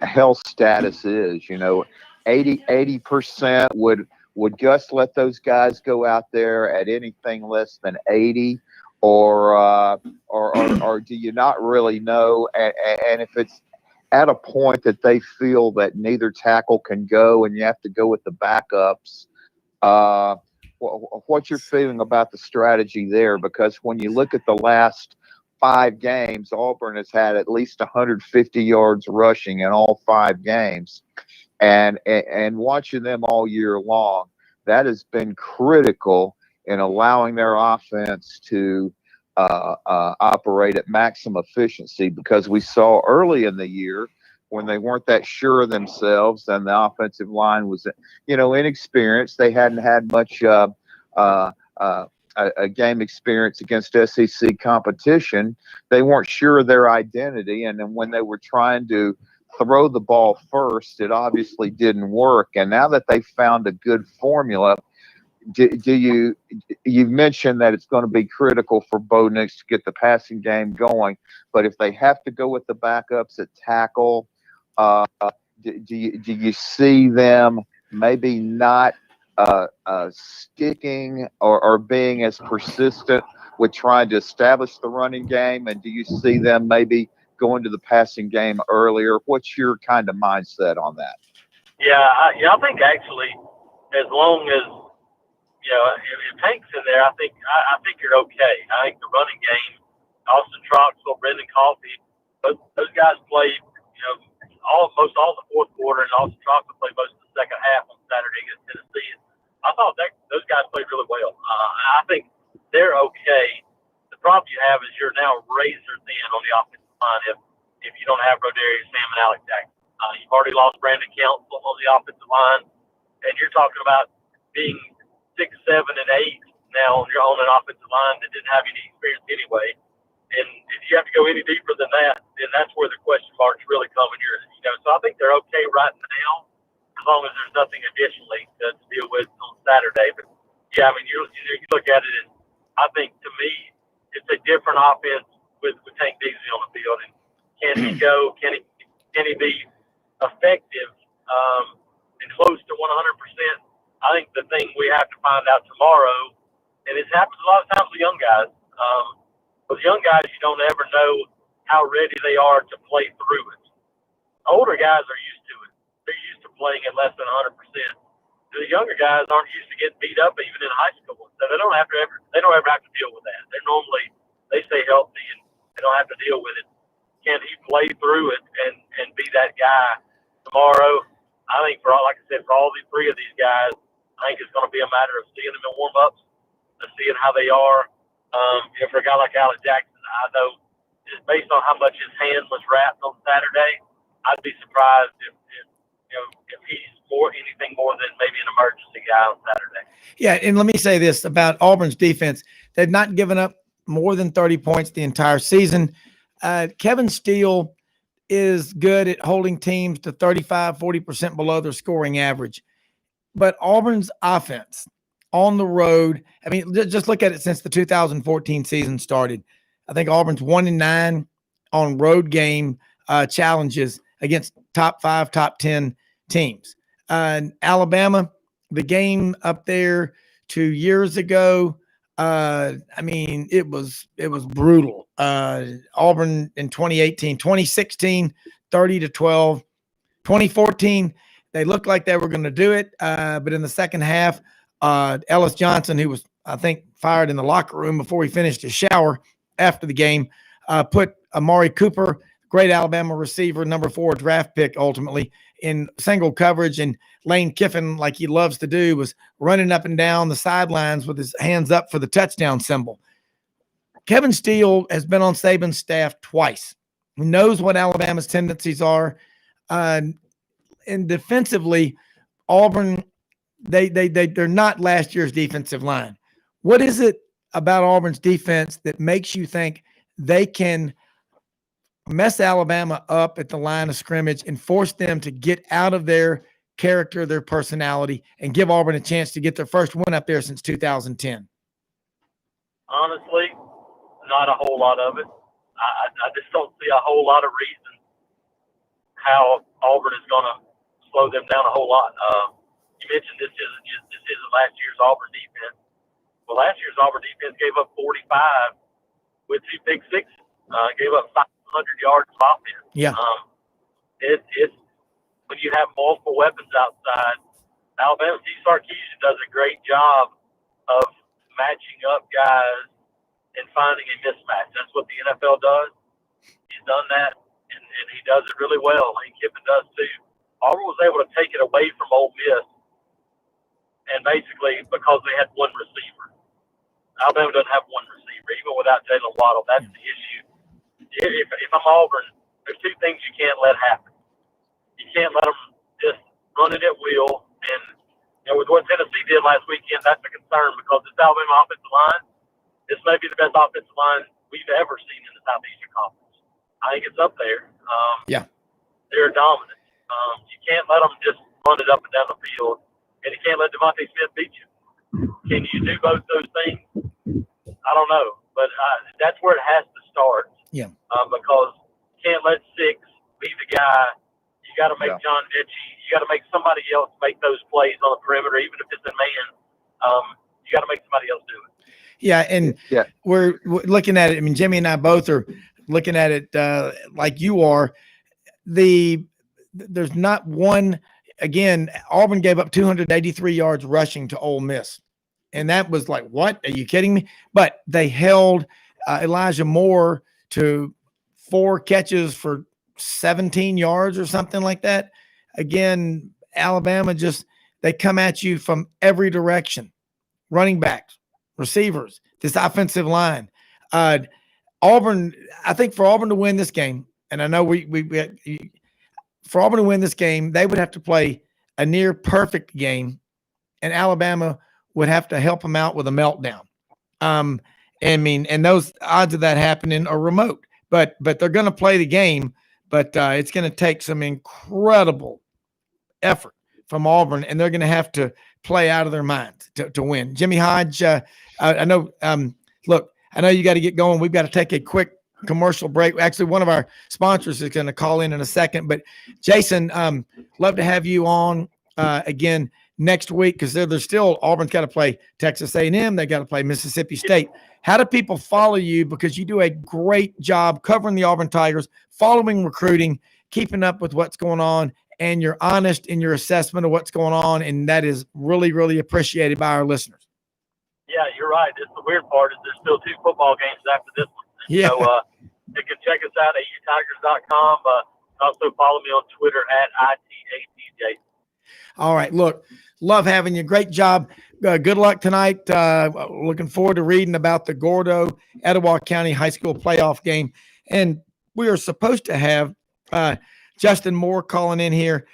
health status is? 80% would Gus let those guys go out there at anything less than 80, or do you not really know? And if it's at a point that they feel that neither tackle can go and you have to go with the backups, what's your feeling about the strategy there? Because when you look at the last 5 games, Auburn has had at least 150 yards rushing in all 5 games. And watching them all year long, that has been critical in allowing their offense to operate at maximum efficiency, because we saw early in the year when they weren't that sure of themselves and the offensive line was, inexperienced. They hadn't had much a game experience against SEC competition. They weren't sure of their identity, and then when they were trying to throw the ball first, it obviously didn't work. And now that they found a good formula, you've mentioned that it's going to be critical for Bo Nix to get the passing game going, but if they have to go with the backups at tackle, do you see them maybe not sticking or being as persistent with trying to establish the running game? And do you see them maybe going to the passing game earlier? What's your kind of mindset on that? I think actually, as long as if Tank's in there, I think you're okay. I think the running game, Austin Troxell, Brendan Coffey, those guys played almost all the fourth quarter, and Austin Troxell played most of the second half on Saturday against Tennessee. I thought those guys played really well. I think they're okay. The problem you have is you're now razor thin on the offensive line if you don't have Rodarius Sam and Alex Jackson. You've already lost Brandon Council on the offensive line, and you're talking about being 6, 7, and 8 now. You're on an offensive line that didn't have any experience anyway. And if you have to go any deeper than that, then that's where the question marks really come in here. So I think they're okay right now, as long as there's nothing additionally to deal with on Saturday. But yeah, I mean, you look at it, and I think to me, it's a different offense with Tank Beasley on the field. And can he go? Can he be effective and close to 100%? I think the thing we have to find out tomorrow, and this happens a lot of times with young guys. With young guys, you don't ever know how ready they are to play through it. Older guys are used to it. They're used to playing at less than 100%. The younger guys aren't used to getting beat up even in high school, so they don't ever have to deal with that. They stay healthy and they don't have to deal with it. Can he play through it and be that guy tomorrow? I think like I said, for all these three of these guys, I think it's going to be a matter of seeing them in warm-ups and seeing how they are. For a guy like Alex Jackson, I know just based on how much his hand was wrapped on Saturday, I'd be surprised if he's anything more than maybe an emergency guy on Saturday. Yeah, and let me say this about Auburn's defense. They've not given up more than 30 points the entire season. Kevin Steele is good at holding teams to 35, 40% below their scoring average. But Auburn's offense on the road, I mean, just look at it since the 2014 season started. I think Auburn's 1-9 on road game challenges against top 5, top 10 teams. Alabama, the game up there 2 years ago, I mean, it was brutal. Auburn in 2018, 2016, 30-12, 2014, they looked like they were going to do it. But in the second half, Ellis Johnson, who was, I think, fired in the locker room before he finished his shower after the game, put Amari Cooper, great Alabama receiver, number 4 draft pick, ultimately in single coverage. And Lane Kiffin, like he loves to do, was running up and down the sidelines with his hands up for the touchdown symbol. Kevin Steele has been on Saban's staff twice. He knows what Alabama's tendencies are. And defensively, Auburn, they're not last year's defensive line. What is it about Auburn's defense that makes you think they can mess Alabama up at the line of scrimmage and force them to get out of their character, their personality, and give Auburn a chance to get their first win up there since 2010? Honestly, not a whole lot of it. I just don't see a whole lot of reason how Auburn is going to slow them down a whole lot. You mentioned this isn't last year's Auburn defense. Well, last year's Auburn defense gave up 45 with 2 pick sixes. Gave up 500 yards of offense. Yeah. It's when you have multiple weapons outside. Alabama, Steve Sarkisian does a great job of matching up guys and finding a mismatch. That's what the NFL does. He's done that, and he does it really well. Lane Kiffin does too. Auburn was able to take it away from Ole Miss, and basically because they had one receiver. Alabama doesn't have one receiver. Even without Jalen Waddle. That's the issue. If I'm Auburn, there's two things you can't let happen. You can't let them just run it at will. And with what Tennessee did last weekend, that's a concern because this Alabama offensive line, this may be the best offensive line we've ever seen in the Southeastern Conference. I think it's up there. They're dominant. You can't let them just run it up and down the field, and you can't let Devontae Smith beat you. Can you do both those things? I don't know, but that's where it has to start. Yeah. Because you can't let Six be the guy. You got to make John Mitchie. You got to make somebody else make those plays on the perimeter, even if it's a man. You got to make somebody else do it. Yeah, and we're looking at it. I mean, Jimmy and I both are looking at it like you are. There's not one. Again, Auburn gave up 283 yards rushing to Ole Miss, and that was like, what? Are you kidding me? But they held Elijah Moore to 4 catches for 17 yards or something like that. Again, Alabama they come at you from every direction. Running backs, receivers, this offensive line. Auburn, I think for Auburn to win this game, and I know for Auburn to win this game, they would have to play a near perfect game, and Alabama would have to help them out with a meltdown. And those odds of that happening are remote, but they're going to play the game, but it's going to take some incredible effort from Auburn, and they're going to have to play out of their minds to win. Jimmy Hodge, I know, look, I know you got to get going. We've got to take a quick commercial break. Actually, one of our sponsors is going to call in a second, but Jason, love to have you on again next week because there's still Auburn's got to play Texas A&M. They got to play Mississippi State. How do people follow you? Because you do a great job covering the Auburn Tigers, following recruiting, keeping up with what's going on, and you're honest in your assessment of what's going on, and that is really, really appreciated by our listeners. Yeah, you're right. It's the weird part is there's still 2 football games after this one. Yeah. So you can check us out at utigers.com. Also follow me on Twitter at ITATJ. All right. Look, love having you. Great job. Good luck tonight. Looking forward to reading about the Gordo Etowah County High School playoff game. And we are supposed to have Justin Moore calling in here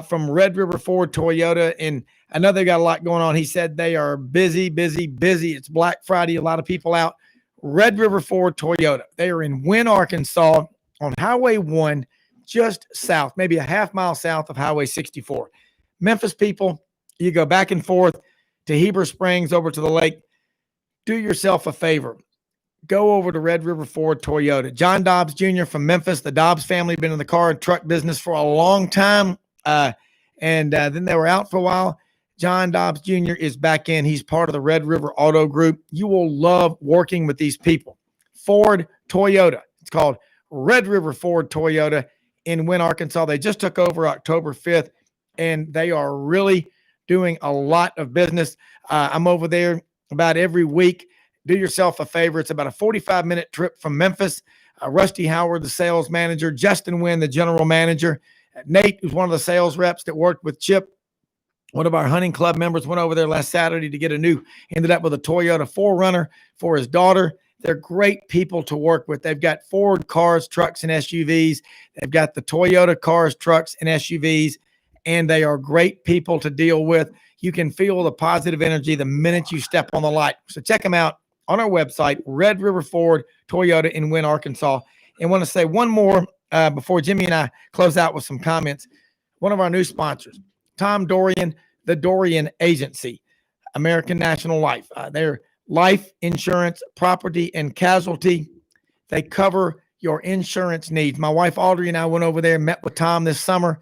from Red River Ford Toyota. And I know they got a lot going on. He said they are busy. It's Black Friday. A lot of people out. Red River Ford Toyota. They are in Wynne, Arkansas on Highway 1, just south, maybe a half mile south of Highway 64. Memphis people, you go back and forth to Heber Springs over to the lake. Do yourself a favor. Go over to Red River Ford Toyota. John Dobbs Jr. from Memphis. The Dobbs family been in the car and truck business for a long time. And then they were out for a while. John Dobbs Jr. is back in. He's part of the Red River Auto Group. You will love working with these people. Ford Toyota. It's called Red River Ford Toyota in Wynne, Arkansas. They just took over October 5th, and they are really doing a lot of business. I'm over there about every week. Do yourself a favor. It's about a 45-minute trip from Memphis. Rusty Howard, the sales manager. Justin Wynn, the general manager. Nate, who's one of the sales reps that worked with Chip, one of our hunting club members, went over there last Saturday to get ended up with a Toyota 4Runner for his daughter. They're great people to work with. They've got Ford cars, trucks, and SUVs. They've got the Toyota cars, trucks, and SUVs, and they are great people to deal with. You can feel the positive energy the minute you step on the lot. So check them out on our website, Red River Ford Toyota in Wynne, Arkansas. And want to say one more before Jimmy and I close out with some comments. One of our new sponsors, Tom Dorian, the Dorian Agency, American National Life. They're life insurance, property, and casualty. They cover your insurance needs. My wife Audrey and I went over there and met with Tom this summer.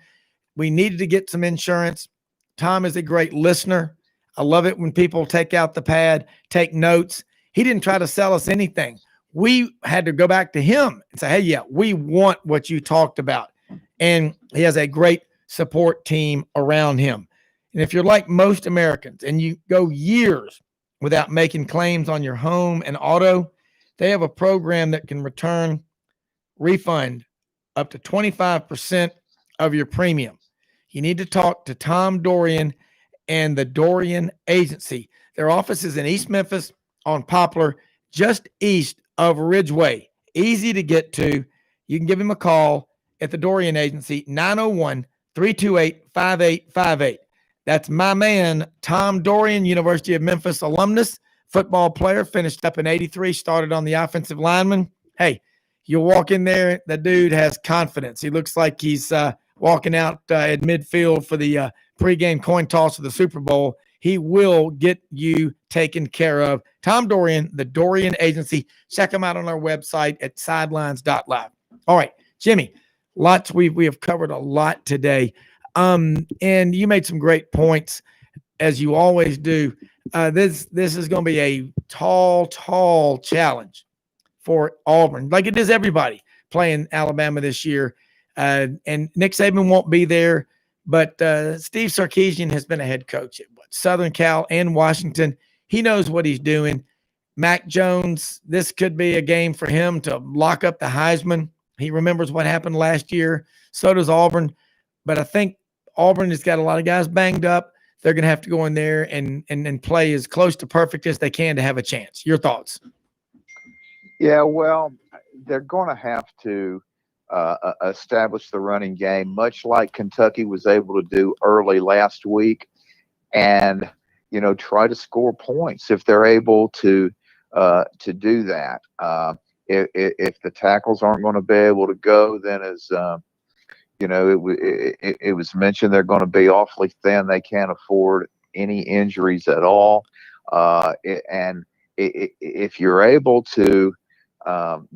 We needed to get some insurance. Tom is a great listener. I love it when people take out the pad, take notes. He didn't try to sell us anything. We had to go back to him and say, hey, yeah, we want what you talked about. And he has a great support team around him. And if you're like most Americans and you go years without making claims on your home and auto, they have a program that can refund up to 25% of your premium. You need to talk to Tom Dorian and the Dorian Agency. Their office is in East Memphis on Poplar, just east of Ridgeway. Easy to get to. You can give him a call at the Dorian Agency, 901-328-5858. That's my man, Tom Dorian, University of Memphis alumnus, football player, finished up in 83, started on the offensive lineman. Hey, you'll walk in there, the dude has confidence. He looks like he's walking out at midfield for the pregame coin toss of the Super Bowl. He will get you taken care of. Tom Dorian, the Dorian Agency. Check him out on our website at sidelines.live. All right, Jimmy, we have covered a lot today. And you made some great points, as you always do. This is going to be a tall challenge for Auburn, like it is everybody playing Alabama this year. And Nick Saban won't be there, but Steve Sarkisian has been a head coach at Southern Cal and Washington. He knows what he's doing. Mac Jones, this could be a game for him to lock up the Heisman. He remembers what happened last year. So does Auburn. But I think Auburn has got a lot of guys banged up. They're going to have to go in there and play as close to perfect as they can to have a chance. Your thoughts? Yeah, well, they're going to have to establish the running game, much like Kentucky was able to do early last week, and try to score points if they're able to do that. If the tackles aren't going to be able to go, then as it was mentioned, they're going to be awfully thin. They can't afford any injuries at all. If you're able to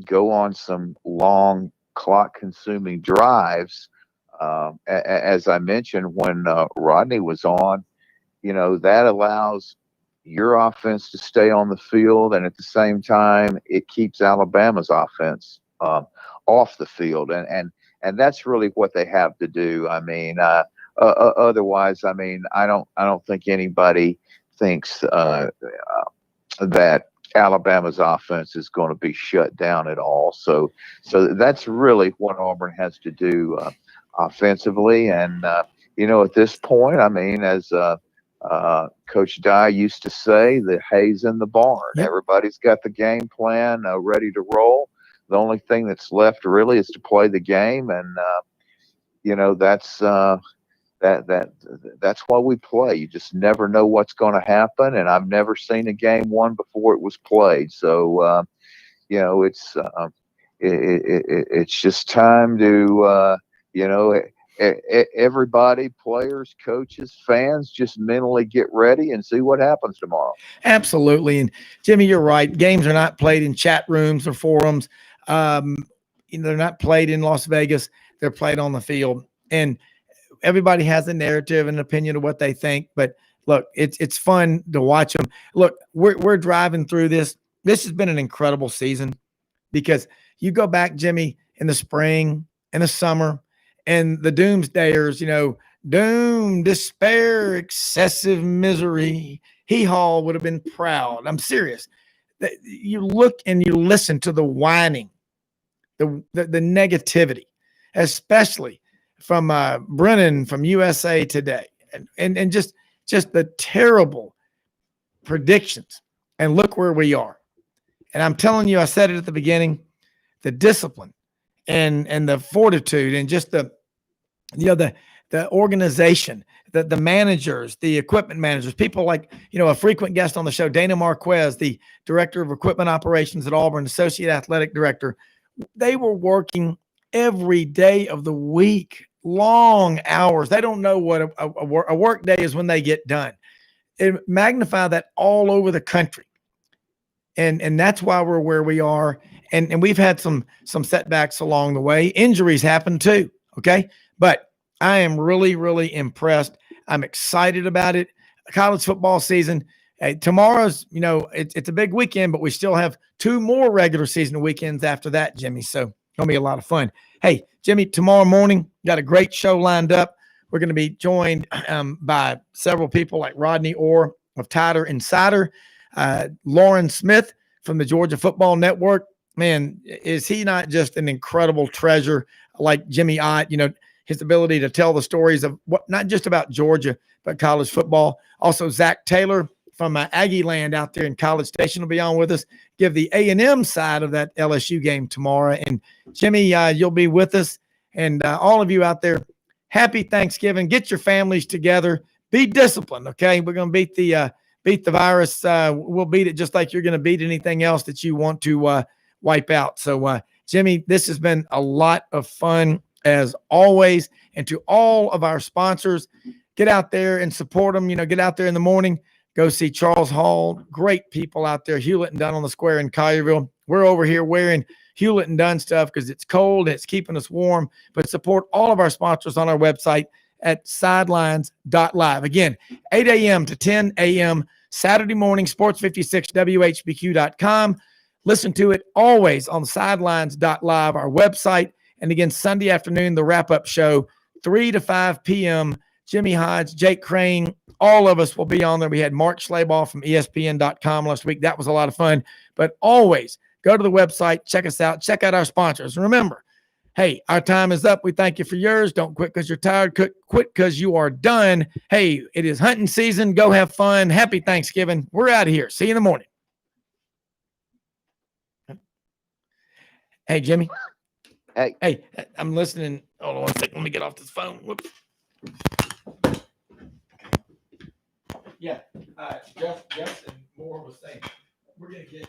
go on some long clock-consuming drives, as I mentioned when Rodney was on, that allows your offense to stay on the field, and at the same time, it keeps Alabama's offense off the field, and that's really what they have to do. I mean, otherwise, I mean, I don't think anybody thinks that Alabama's offense is going to be shut down at all. So that's really what Auburn has to do offensively. And at this point, I mean, as Coach Dye used to say, the hay's in the barn. Yep. Everybody's got the game plan ready to roll. The only thing that's left really is to play the game, and that's why we play. You just never know what's going to happen, and I've never seen a game won before it was played. So it's just time to everybody, players, coaches, fans, just mentally get ready and see what happens tomorrow. Absolutely. And Jimmy, you're right. Games are not played in chat rooms or forums. They're not played in Las Vegas. They're played on the field. And everybody has a narrative and opinion of what they think. But look, it's fun to watch them. Look, we're driving through this. This has been an incredible season because you go back, Jimmy, in the spring and the summer, and the doomsdayers, doom, despair, excessive misery. Hee-haw would have been proud. I'm serious. You look and you listen to the whining, the negativity, especially from Brennan from USA Today, and just the terrible predictions. And look where we are. And I'm telling you, I said it at the beginning, the discipline and the fortitude and just the organization, the managers, the equipment managers, people like, a frequent guest on the show, Dana Marquez, the director of equipment operations at Auburn, associate athletic director. They were working every day of the week, long hours. They don't know what a work day is when they get done. It magnify that all over the country. And that's why we're where we are. And we've had some setbacks along the way. Injuries happen too. Okay. But I am really, really impressed. I'm excited about it. College football season. Tomorrow's, it's a big weekend, but we still have 2 more regular season weekends after that, Jimmy. So it's going to be a lot of fun. Hey, Jimmy, tomorrow morning, got a great show lined up. We're going to be joined by several people like Rodney Orr of Tider Insider, Lauren Smith from the Georgia Football Network. Man, is he not just an incredible treasure like Jimmy Ott? His ability to tell the stories of what, not just about Georgia, but college football. Also, Zach Taylor from Aggie Land out there in College Station will be on with us. Give the A&M side of that LSU game tomorrow. And Jimmy, you'll be with us. And all of you out there, happy Thanksgiving. Get your families together. Be disciplined, okay? We're going to beat the virus. We'll beat it just like you're going to beat anything else that you want to wipe out. So, Jimmy, this has been a lot of fun as always. And to all of our sponsors, get out there and support them. Get out there in the morning. Go see Charles Hall. Great people out there. Hewlett and Dunn on the square in Collierville. We're over here wearing Hewlett and Dunn stuff because it's cold and it's keeping us warm. But support all of our sponsors on our website at sidelines.live. Again, 8 a.m. to 10 a.m. Saturday morning, sports56whbq.com. Listen to it always on sidelines.live, our website. And again, Sunday afternoon, the wrap-up show, 3 to 5 p.m. Jimmy Hodge, Jake Crane, all of us will be on there. We had Mark Schlabach from ESPN.com last week. That was a lot of fun. But always go to the website, check us out, check out our sponsors. Remember, hey, our time is up. We thank you for yours. Don't quit because you're tired. Quit because you are done. Hey, it is hunting season. Go have fun. Happy Thanksgiving. We're out of here. See you in the morning. Hey, Jimmy. Hey, I'm listening. Hold on one second. Let me get off this phone. Whoops. Yeah. Jeff and Moore was saying we're going to get